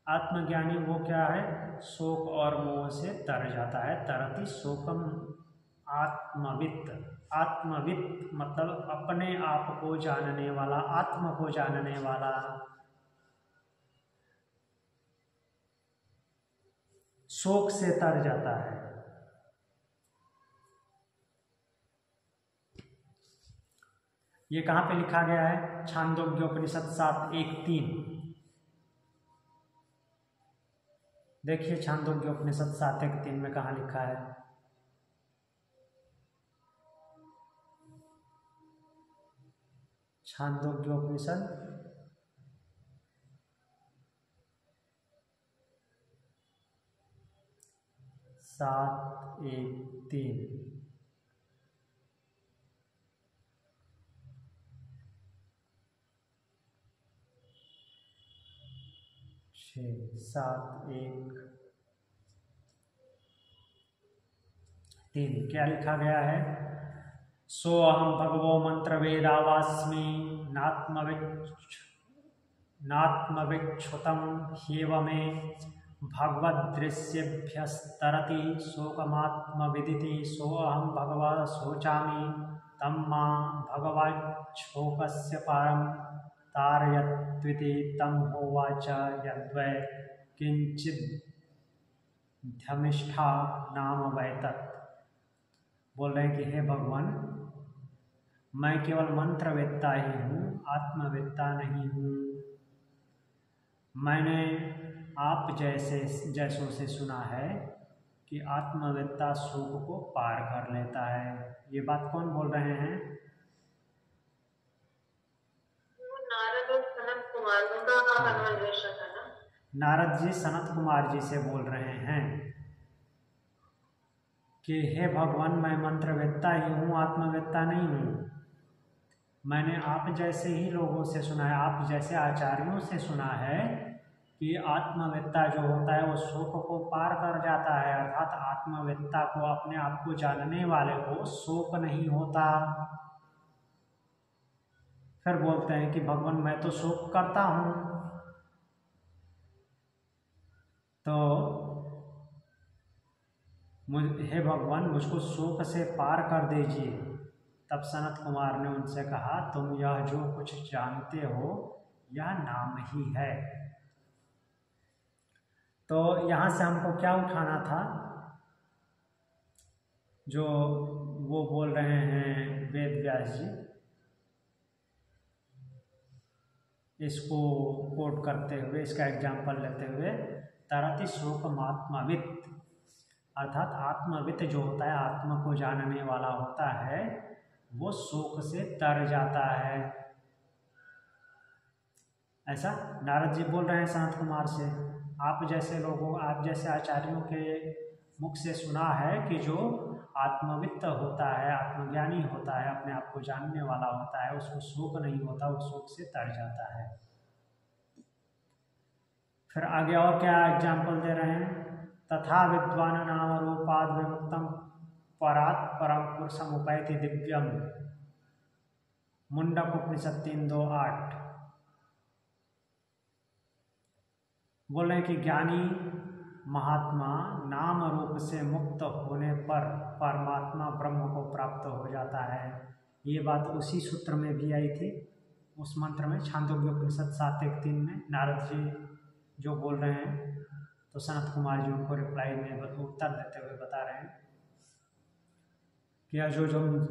आत्मज्ञानी वो क्या है, शोक और मोह से तर जाता है। तरति शोकम आत्मवित्, आत्मवित् मतलब अपने आप को जानने वाला, आत्म को जानने वाला, शोक से तर जाता है। ये कहाँ पे लिखा गया है, छांदोग्योपनिषद 7:1-3। देखिए छांदोग्योपनिषद 7:1-3 में कहाँ लिखा है। छांदोग्योपनिषद 7:1-3। 7:1-3 क्या लिखा गया है, सो अहम भगवो मंत्र वेदावास्मि नात्मविच्छुतम ह्येव मे भगवदृश्यभ्यस्तरति शोकमात्मविदिति, सो अहम भगवः शोचामि तम मां भगवच्छोकस्य पारं तारयत्विति तम होवाच यद्वै किंचिद्धमिष्ठा नाम वैतत्। बोल रहे हैं कि हे भगवान, मैं केवल मंत्रवेत्ता ही हूँ, आत्मवेत्ता नहीं हूँ। मैंने आप जैसों से सुना है कि आत्मवेत्ता शोक को पार कर लेता है। ये बात कौन बोल रहे हैं, नारद जी सनत कुमार जी से बोल रहे हैं कि हे भगवान, मैं मंत्रवेत्ता ही हूँ, आत्मवेत्ता नहीं हूँ। मैंने आप जैसे ही लोगों से सुना है, आप जैसे आचार्यों से सुना है कि आत्मवेत्ता जो होता है वो शोक को पार कर जाता है, अर्थात आत्मवेत्ता को, अपने आप को जानने वाले को शोक नहीं होता। फिर बोलते हैं कि भगवान मैं तो शोक करता हूँ, तो हे भगवान मुझको शोक से पार कर दीजिए। तब सनत कुमार ने उनसे कहा तुम यह जो कुछ जानते हो यह नाम ही है। तो यहाँ से हमको क्या उठाना था, जो वो बोल रहे हैं वेद व्यास जी, इसको कोट करते हुए, इसका एग्जाम्पल लेते हुए, तरति शोकमात्मवित्, अर्थात आत्मवित् जो होता है, आत्मा को जानने वाला होता है, वो शोक से तर जाता है। ऐसा नारद जी बोल रहे हैं सनत कुमार से। आप जैसे लोगों, आप जैसे आचार्यों के मुख से सुना है कि जो आत्मवित्त होता है, आत्मज्ञानी होता है, अपने आप को जानने वाला होता है, उसको शोक नहीं होता, वो शोक से तर जाता है। फिर आगे और क्या एग्जाम्पल दे रहे हैं, तथा विद्वान नाम रूपाद विमुक्तम परात् परम पुरुषम उपैति दिव्यम, मुंडक उपनिषद 3:2-8। बोल रहे हैं कि ज्ञानी महात्मा नाम रूप से मुक्त होने पर परमात्मा ब्रह्म को प्राप्त हो जाता है। ये बात उसी सूत्र में भी आई थी, उस मंत्र में, छांदोग्य उपनिषद 7:1-3 में नारद जी जो बोल रहे हैं, तो सनत कुमार जी उनको रिप्लाई में उत्तर देते हुए बता रहे हैं कि यह जो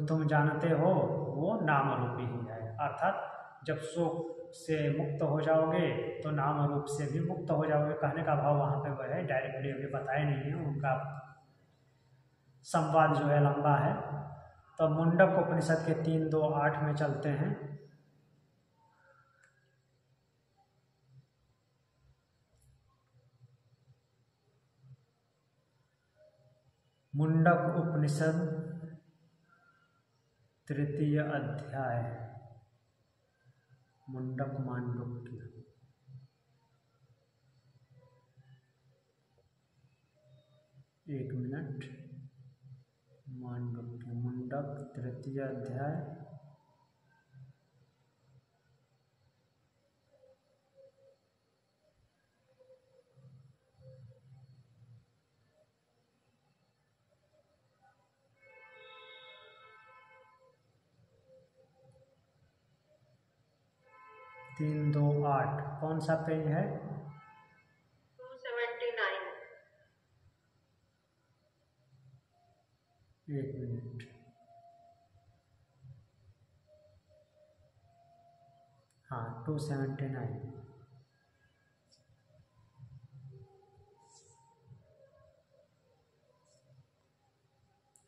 तुम जानते हो वो नाम रूपी ही है, अर्थात जब शोक से मुक्त हो जाओगे तो नाम रूप से भी मुक्त हो जाओगे। कहने का भाव वहाँ पे वह है, डायरेक्टली अभी बताया नहीं है, उनका संवाद जो है लंबा है। तो मुंडक उपनिषद के 3:2-8 में चलते हैं। मुंडक उपनिषद 3 अध्याय, मुंडक मांडुक्य। एक मिनट, मांडुक्य मुंडक 3 अध्याय, तीन 2-8। कौन सा पेज है? 279। एक मिनट, हाँ 279।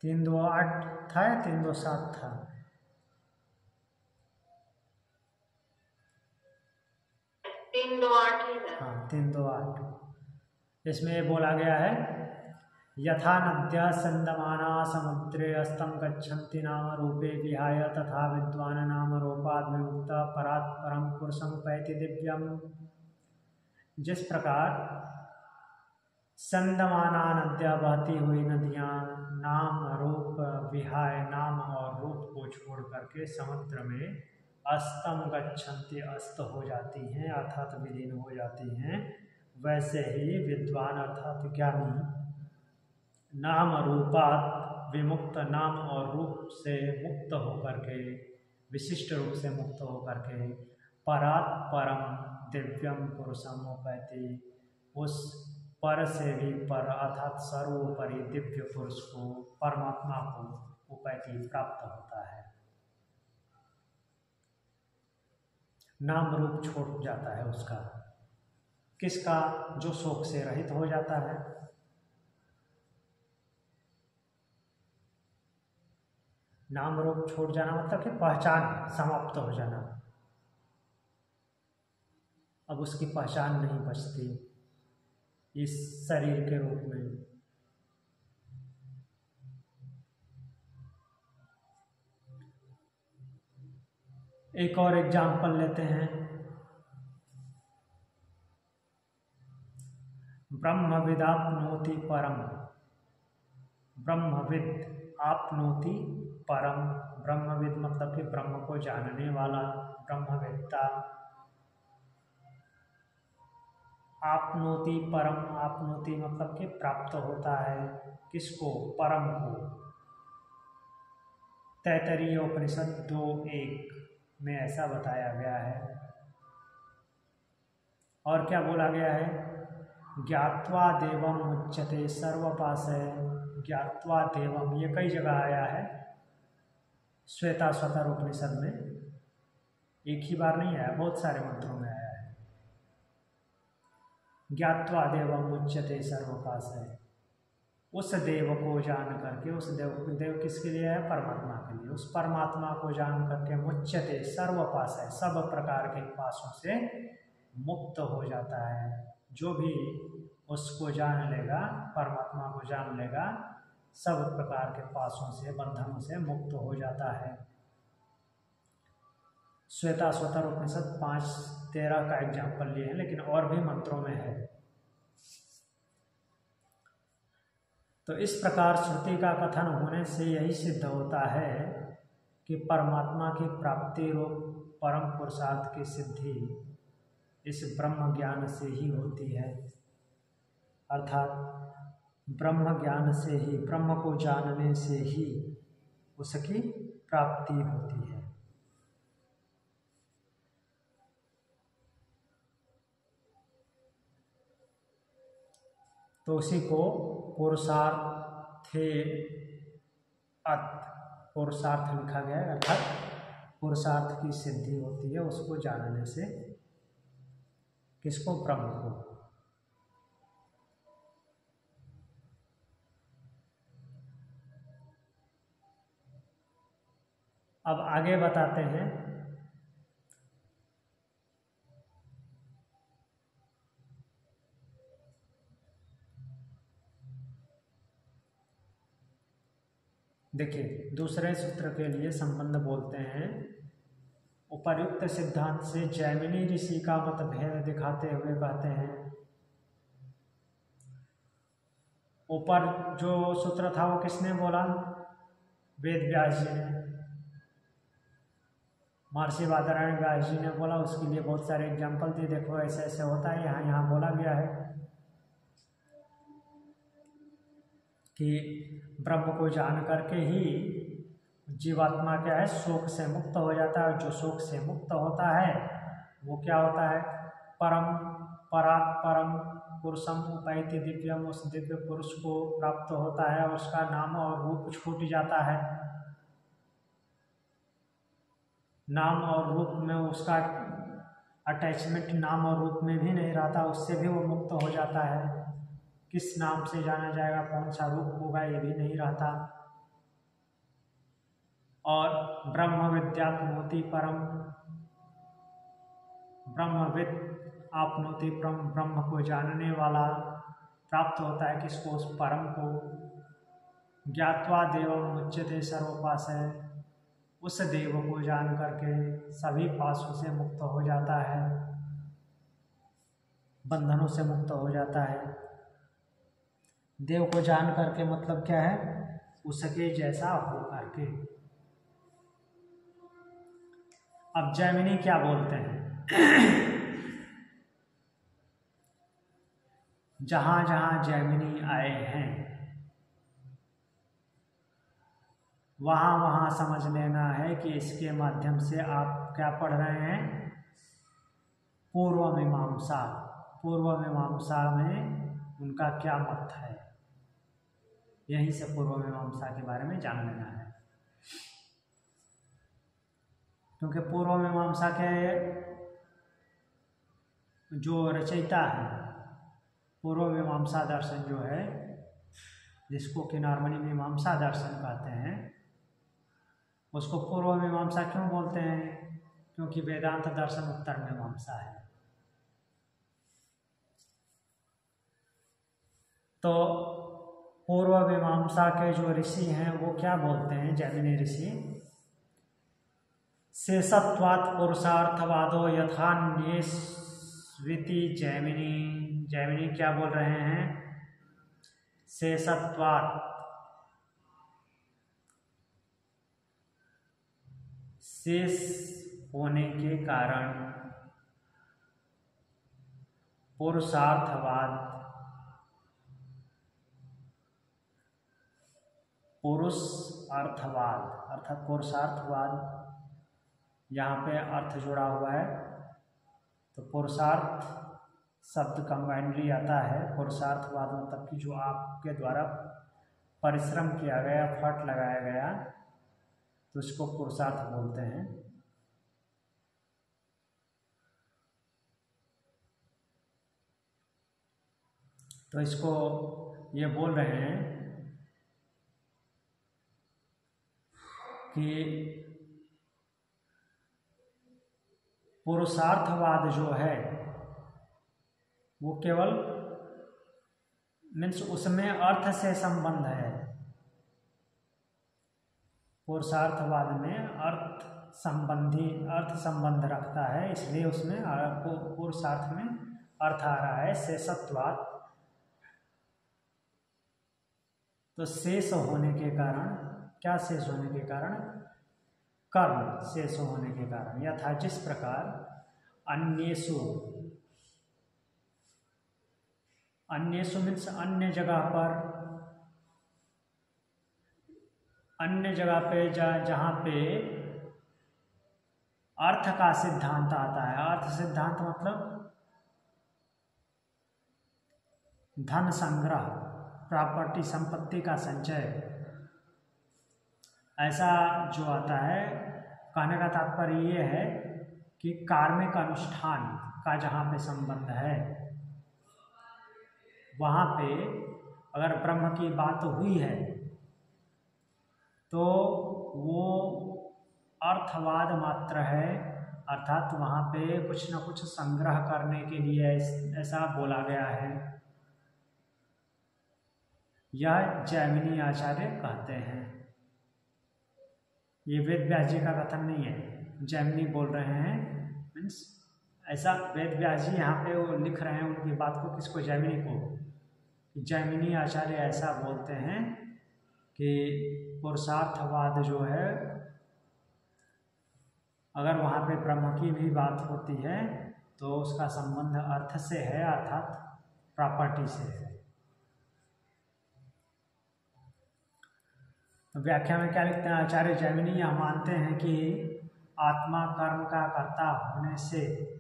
3:2-8 था या 3:2-7 था? 3:2-8 ही है। हाँ 3:2-8। इसमें ये बोला गया है, यथा नद्या संदमाना समुद्रे अस्तं गच्छन्ति नाम रूपे विहाय, तथा विद्वान नाम रूपाद् विमुक्त परात् परम पुरुषं उपैति दिव्यम। जिस प्रकार संदमाना नद्या, बहती हुई नदियाँ, नाम रूप विहाय, नाम और रूप को छोड़ करके समुद्र में अस्तं गच्छन्ति, अस्त हो जाती हैं, अर्थात विलीन हो जाती हैं, वैसे ही विद्वान अर्थात ज्ञानी नाम रूपात् विमुक्त, नाम और रूप से मुक्त होकर के, विशिष्ट रूप से मुक्त होकर के, परात् परम दिव्यम पुरुषम उपैति, उस पर से भी पर अर्थात सर्वोपरि दिव्य पुरुष को, परमात्मा को उपैति प्राप्त होता है। नाम रूप छूट जाता है उसका, किसका? जो शोक से रहित हो जाता है। नाम रूप छूट जाना मतलब कि पहचान समाप्त हो जाना, अब उसकी पहचान नहीं बचती इस शरीर के रूप में। एक और एग्जाम्पल लेते हैं, ब्रह्मविदाप्नोति परम, ब्रह्मविद आपनोति परम, ब्रह्मविद मतलब कि ब्रह्म को जानने वाला, ब्रह्मवेत्ता। आपनोति परम, आपनोति मतलब कि प्राप्त होता है, किसको? परम को। तैत्तरीय उपनिषद 2:1 में ऐसा बताया गया है। और क्या बोला गया है? ज्ञात्वा देवम उच्यते सर्वपाशय, ज्ञात्वा देवम, ये कई जगह आया है श्वेताश्वतर उपनिषद में, एक ही बार नहीं आया, बहुत सारे मंत्रों में आया है। ज्ञात्वा देवम उच्यते सर्वपाशय, उस देव को जान करके, उस देव किसके लिए है? परमात्मा के लिए। उस परमात्मा को जान करके मुच्यते सर्वपाशय, सब प्रकार के पासों से मुक्त हो जाता है। जो भी उसको जान लेगा, परमात्मा को जान लेगा, सब प्रकार के पासों से, बंधनों से मुक्त हो जाता है। श्वेताश्वतर उपनिषद 5:13 का एग्जाम्पल लिए हैं, लेकिन और भी मंत्रों में है। तो इस प्रकार श्रुति का कथन होने से यही सिद्ध होता है कि परमात्मा की प्राप्ति रूप परम पुरुषार्थ की सिद्धि इस ब्रह्म ज्ञान से ही होती है। अर्थात ब्रह्म ज्ञान से ही, ब्रह्म को जानने से ही उसकी प्राप्ति होती है। तो उसी को पुरुषार्थ लिखा गया है, अर्थात पुरुषार्थ की सिद्धि होती है उसको जानने से। किसको? ब्रह्म को। अब आगे बताते हैं। देखिए, दूसरे सूत्र के लिए संबंध बोलते हैं। उपर्युक्त सिद्धांत से जैमिनी ऋषि का मतभेद दिखाते हुए कहते हैं, ऊपर जो सूत्र था वो किसने बोला? वेद व्यास जी ने, महर्षि बादरायण व्यास जी ने बोला। उसके लिए बहुत सारे एग्जाम्पल दिए, देखो ऐसे ऐसे होता है, यहाँ बोला गया है कि ब्रह्म को जान करके ही जीवात्मा क्या है? शोक से मुक्त हो जाता है। जो शोक से मुक्त होता है वो क्या होता है? परात् परम पुरुषम उपैति दिव्यम, उस दिव्य पुरुष को प्राप्त होता है और उसका नाम और रूप छूट जाता है। नाम और रूप में उसका अटैचमेंट नाम और रूप में भी नहीं रहता, उससे भी वो मुक्त हो जाता है। किस नाम से जाना जाएगा, कौन सा रूप होगा, ये भी नहीं रहता। और ब्रह्म विद्याप्नोति परम, ब्रह्मविद आपनोति परम, ब्रह्म को जानने वाला प्राप्त होता है। किसको? उस परम को। ज्ञात्वा देवम उच्यते सर्वपाशय, उस देव को जान करके सभी पासों से मुक्त हो जाता है, बंधनों से मुक्त हो जाता है। देव को जान करके मतलब क्या है? उसके जैसा हो करके। अब जैमिनी क्या बोलते हैं? जहां जहां जैमिनी आए हैं वहां वहां समझ लेना है कि इसके माध्यम से आप क्या पढ़ रहे हैं? पूर्व मीमांसा। पूर्व मीमांसा में उनका क्या मत है, यहीं से पूर्व मीमांसा के बारे में जान लेना है। क्योंकि पूर्व मीमांसा के जो रचयिता है, पूर्व मीमांसा दर्शन जो है, जिसको कि नॉर्मली मीमांसा दर्शन कहते हैं, उसको पूर्व मीमांसा क्यों बोलते हैं? क्योंकि वेदांत दर्शन उत्तर मीमांसा है। तो पूर्व मीमांसा के जो ऋषि हैं वो क्या बोलते हैं? जैमिनी ऋषि, शेषत्वात् पुरुषार्थवादो यथान्येष स्विति जैमिनी क्या बोल रहे हैं? शेषत्वात्, शेष होने के कारण पुरुषार्थवाद, पुरुष अर्थवाद अर्थात पुरुषार्थवाद, यहाँ पे अर्थ जुड़ा हुआ है तो पुरुषार्थ शब्द कंबाइंडली आता है। पुरुषार्थवाद मतलब कि जो आपके द्वारा परिश्रम किया गया, एफर्ट लगाया गया, तो इसको पुरुषार्थ बोलते हैं। तो इसको ये बोल रहे हैं कि पुरुषार्थवाद जो है वो केवल मीन्स उसमें अर्थ से संबंध है। पुरुषार्थवाद में अर्थ संबंध रखता है, इसलिए उसमें पुरुषार्थ में अर्थ आ रहा है शेषत्वाद। तो शेष होने के कारण, क्या शेष होने के कारण? कर्म शेष होने के कारण। यथा जिस प्रकार अन्येषु मीन्स अन्य जगह पे जहाँ पे अर्थ का सिद्धांत आता है। अर्थ सिद्धांत मतलब धन संग्रह, प्रॉपर्टी, संपत्ति का संचय, ऐसा जो आता है। कहने का तात्पर्य ये है कि कार्मिक अनुष्ठान का जहाँ पे संबंध है, वहाँ पे अगर ब्रह्म की बात हुई है तो वो अर्थवाद मात्र है, अर्थात वहाँ पे कुछ न कुछ संग्रह करने के लिए ऐसा बोला गया है। यह जैमिनी आचार्य कहते हैं। ये वेद व्यास जी का कथन नहीं है, जैमिनी बोल रहे हैं। मीन्स ऐसा वेद व्यास जी यहाँ पे वो लिख रहे हैं उनकी बात को, किसको? जैमिनी को। जैमिनी आचार्य ऐसा बोलते हैं कि पुरुषार्थवाद जो है, अगर वहाँ पे ब्रह्म की भी बात होती है तो उसका संबंध अर्थ से है, अर्थात प्रॉपर्टी से है। तो व्याख्या में क्या लिखते हैं आचार्य जैमिनी? यह मानते हैं कि आत्मा कर्म का कर्ता होने से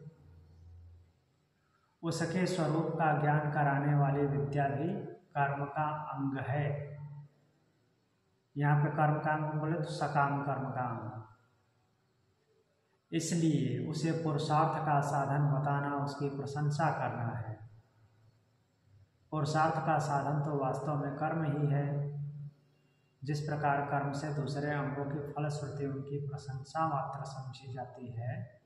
उसके स्वरूप का ज्ञान कराने वाली विद्या भी कर्म का अंग है। यहाँ पे कर्म का अंग बोले तो सकाम कर्म का अंग, इसलिए उसे पुरुषार्थ का साधन बताना उसकी प्रशंसा करना है। पुरुषार्थ का साधन तो वास्तव में कर्म ही है। जिस प्रकार कर्म से दूसरे अंगों की फलश्रुति उनकी प्रशंसा मात्र समझी जाती है,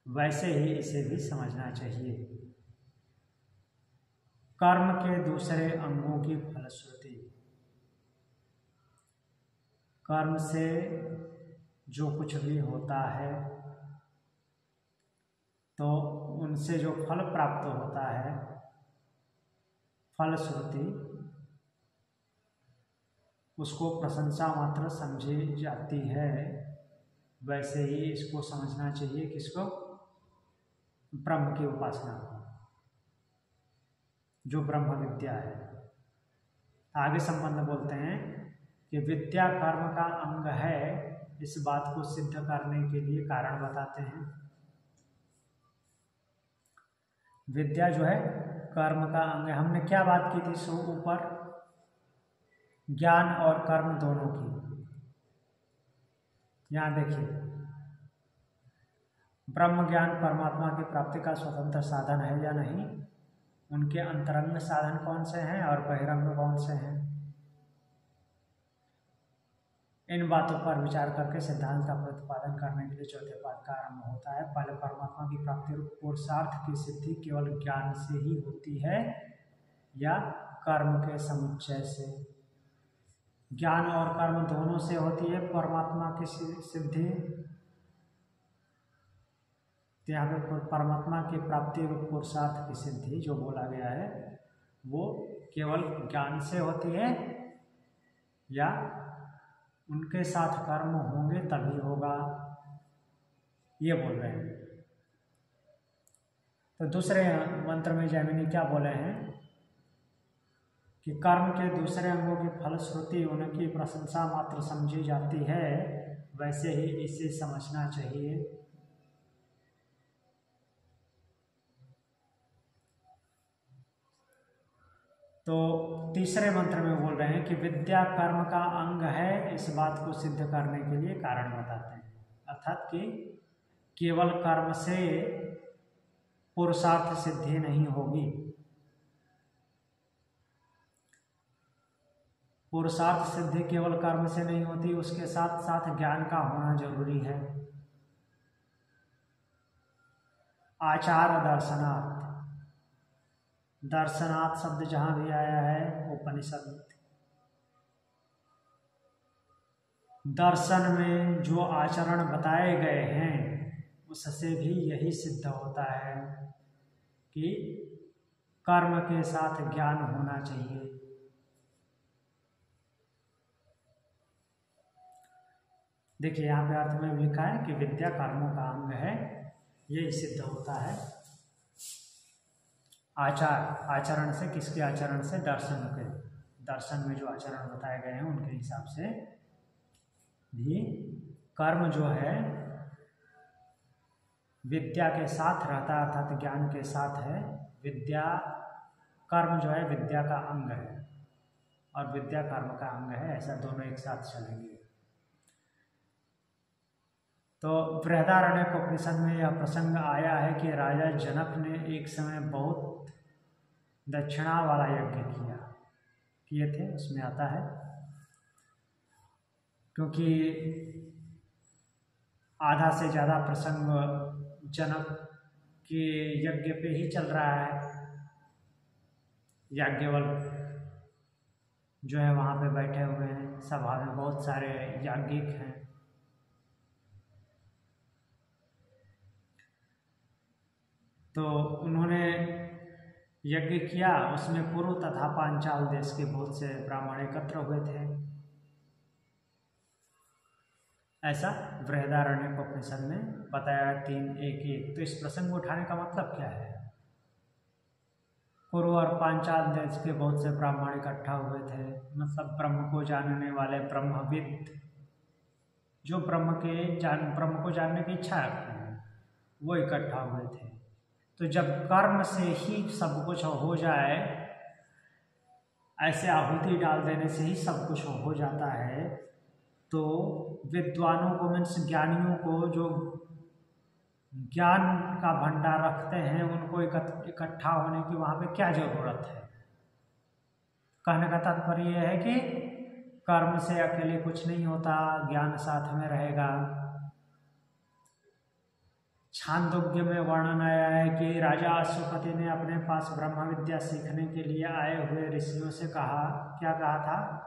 वैसे ही इसे भी समझना चाहिए। कर्म के दूसरे अंगों की फलश्रुति, कर्म से जो कुछ भी होता है तो उनसे जो फल प्राप्त होता है, फलश्रुति, उसको प्रशंसा मात्र समझी जाती है। वैसे ही इसको समझना चाहिए, किसको? ब्रह्म की उपासना को, जो ब्रह्म विद्या है। आगे संबंध बोलते हैं कि विद्या कर्म का अंग है। इस बात को सिद्ध करने के लिए कारण बताते हैं। विद्या जो है कर्म का अंग है। हमने क्या बात की थी सो ऊपर? ज्ञान और कर्म दोनों की। यहाँ देखिए, ब्रह्म ज्ञान परमात्मा की प्राप्ति का स्वतंत्र साधन है या नहीं, उनके अंतरंग साधन कौन से हैं और बहिरंग कौन से हैं, इन बातों पर विचार करके सिद्धांत का प्रतिपादन करने के लिए चौथे पाद का आरंभ होता है। पहले परमात्मा की प्राप्ति रूप पुरुषार्थ की सिद्धि केवल ज्ञान से ही होती है या कर्म के समुच्चय से? ज्ञान और कर्म दोनों से होती है परमात्मा की सिद्धि। तो यहाँ पे परमात्मा की प्राप्ति रूप पुरुषार्थ की सिद्धि जो बोला गया है वो केवल ज्ञान से होती है या उनके साथ कर्म होंगे तभी होगा, ये बोल रहे हैं। तो दूसरे मंत्र में जैमिनी क्या बोले हैं कि कर्म के दूसरे अंगों की फलश्रुति उनकी प्रशंसा मात्र समझी जाती है, वैसे ही इसे समझना चाहिए। तो तीसरे मंत्र में बोल रहे हैं कि विद्या कर्म का अंग है, इस बात को सिद्ध करने के लिए कारण बताते हैं। अर्थात कि केवल कर्म से पुरुषार्थ सिद्धि नहीं होगी, पुरुषार्थ सिद्धि केवल कर्म से नहीं होती, उसके साथ साथ ज्ञान का होना जरूरी है। आचार दर्शनार्थ, दर्शनार्थ शब्द जहां भी आया है उपनिषद में, दर्शन में जो आचरण बताए गए हैं उससे भी यही सिद्ध होता है कि कर्म के साथ ज्ञान होना चाहिए। देखिए यहाँ पे अर्थ में लिखा है कि विद्या कर्मों का अंग है, यही सिद्ध होता है। आचार, आचरण से, किसके आचरण से? दर्शन के, दर्शन में जो आचरण बताए गए हैं उनके हिसाब से भी कर्म जो है विद्या के साथ रहता है, अर्थात ज्ञान के साथ है। विद्या, कर्म जो है विद्या का अंग है और विद्या कर्म का अंग है, ऐसा दोनों एक साथ चलेंगे। तो बृहदारण्यक उपनिषद में यह प्रसंग आया है कि राजा जनक ने एक समय बहुत दक्षिणा वाला यज्ञ किए थे, उसमें आता है। क्योंकि आधा से ज़्यादा प्रसंग जनक के यज्ञ पे ही चल रहा है। याज्ञवल्क्य जो है वहाँ पे बैठे हुए हैं, सभा में बहुत सारे याज्ञिक हैं। तो उन्होंने यज्ञ किया, उसमें कुरु तथा पांचाल देश के बहुत से ब्राह्मण एकत्र हुए थे, ऐसा बृहदारण्यक उपनिषद में बताया 3:1:1। तो इस प्रसंग को उठाने का मतलब क्या है? कुरु और पांचाल देश के बहुत से ब्राह्मण इकट्ठा हुए थे, मतलब ब्रह्म को जानने वाले ब्रह्मविद, जो ब्रह्म को जानने की इच्छा रखते हैं, वो इकट्ठा हुए थे। तो जब कर्म से ही सब कुछ हो जाए, ऐसे आहुति डाल देने से ही सब कुछ हो जाता है, तो विद्वानों को, मीन्स ज्ञानियों को, जो ज्ञान का भंडार रखते हैं, उनको इकट्ठा होने की वहाँ पे क्या जरूरत है? कहने का तात्पर्य यह है कि कर्म से अकेले कुछ नहीं होता, ज्ञान साथ में रहेगा। छांदोग्य में वर्णन आया है कि राजा अश्वपति ने अपने पास ब्रह्म विद्या सीखने के लिए आए हुए ऋषियों से कहा, क्या कहा था?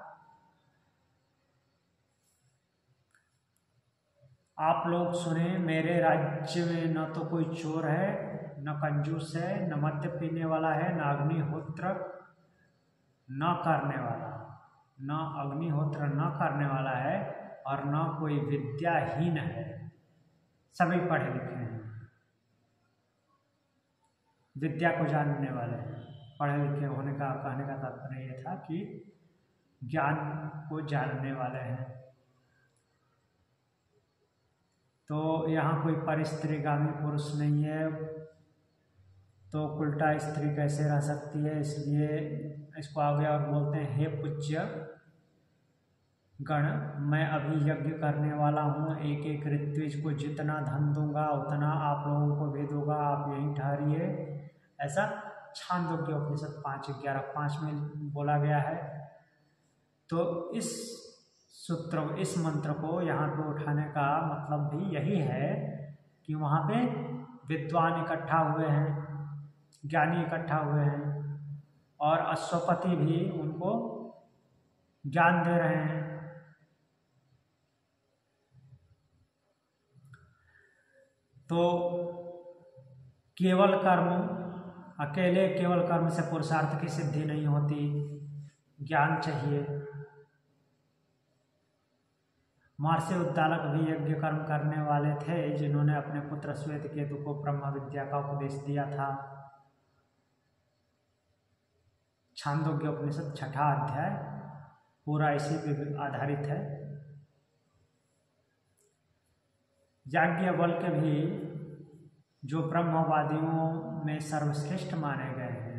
आप लोग सुने, मेरे राज्य में न तो कोई चोर है, न कंजूस है, न मद्य पीने वाला है, न अग्निहोत्र न करने वाला, न अग्निहोत्र न करने वाला है, और न कोई विद्याहीन है, सभी पढ़े लिखे हैं, विद्या को जानने वाले हैं। पढ़े लिखे होने का कहने का तात्पर्य यह था कि ज्ञान को जानने वाले हैं। तो यहाँ कोई परिस्त्रीगामी पुरुष नहीं है, तो उल्टा स्त्री कैसे रह सकती है? इसलिए इसको आगे और बोलते हैं, हे पूज्य गण, मैं अभी यज्ञ करने वाला हूँ, एक एक ऋत्विज को जितना धन दूंगा उतना आप लोगों को भी दूंगा, आप यहीं ठहरिए। ऐसा छांदोग्य उपनिषद 5:11-5 में बोला गया है। तो इस सूत्र, इस मंत्र को यहाँ पे उठाने का मतलब भी यही है कि वहाँ पे विद्वान इकट्ठा हुए हैं, ज्ञानी इकट्ठा हुए हैं, और अश्वपति भी उनको ज्ञान दे रहे हैं। तो केवल कर्म, अकेले केवल कर्म से पुरुषार्थ की सिद्धि नहीं होती, ज्ञान चाहिए। महर्षि उद्दालक भी यज्ञ कर्म करने वाले थे, जिन्होंने अपने पुत्र श्वेतकेतु को ब्रह्म विद्या का उपदेश दिया था। छांदोग्य उपनिषद 6ठा अध्याय पूरा इसी पे आधारित है। याज्ञवल्क्य भी जो ब्रह्मवादियों में सर्वश्रेष्ठ माने गए हैं,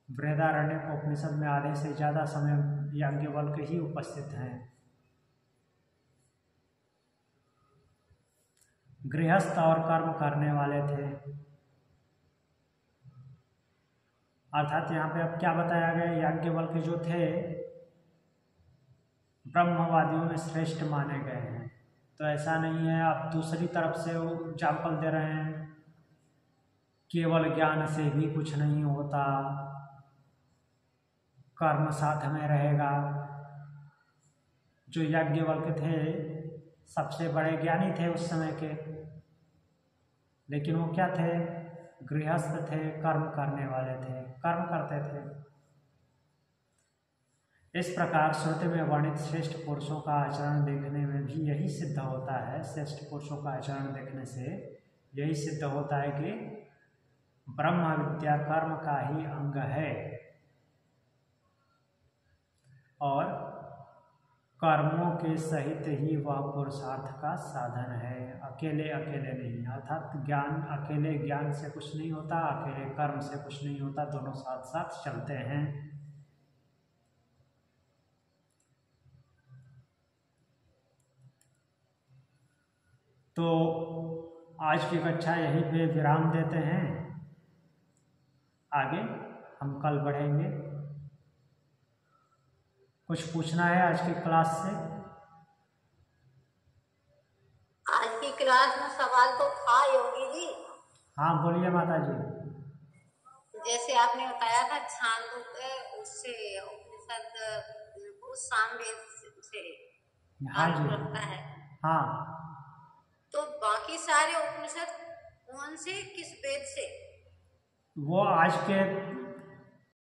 बृहदारण्यक उपनिषद में आधे से ज़्यादा समय याज्ञवल्क्य ही उपस्थित हैं। गृहस्थ और कर्म करने वाले थे, अर्थात यहाँ पे अब क्या बताया गया, याज्ञवल्क्य जो थे ब्रह्मवादियों में श्रेष्ठ माने गए हैं। तो ऐसा नहीं है, आप दूसरी तरफ से वो एग्जाम्पल दे रहे हैं, केवल ज्ञान से भी कुछ नहीं होता, कर्म साथ में रहेगा। जो याज्ञवल्क्य थे सबसे बड़े ज्ञानी थे उस समय के, लेकिन वो क्या थे, गृहस्थ थे, कर्म करने वाले थे, कर्म करते थे। इस प्रकार श्रुति में वर्णित श्रेष्ठ पुरुषों का आचरण देखने में भी यही सिद्ध होता है, श्रेष्ठ पुरुषों का आचरण देखने से यही सिद्ध होता है कि ब्रह्म विद्या कर्म का ही अंग है और कर्मों के सहित ही वह पुरुषार्थ का साधन है, अकेले अकेले नहीं। अर्थात ज्ञान, अकेले ज्ञान से कुछ नहीं होता, अकेले कर्म से कुछ नहीं होता, दोनों साथ साथ चलते हैं। तो आज की कक्षा यहीं पे विराम देते हैं, आगे हम कल बढ़ेंगे। कुछ पूछना है आज की क्लास से? आज की क्लास में सवाल तो था योगी जी। हाँ बोलिए माता जी। जैसे आपने बताया था छांदोग्य उससे उपनिषद उस सामवेद से हाँ जी रखता है। हाँ, तो बाकी सारे उपनिषद कौन से, किस वेद से? वो आज के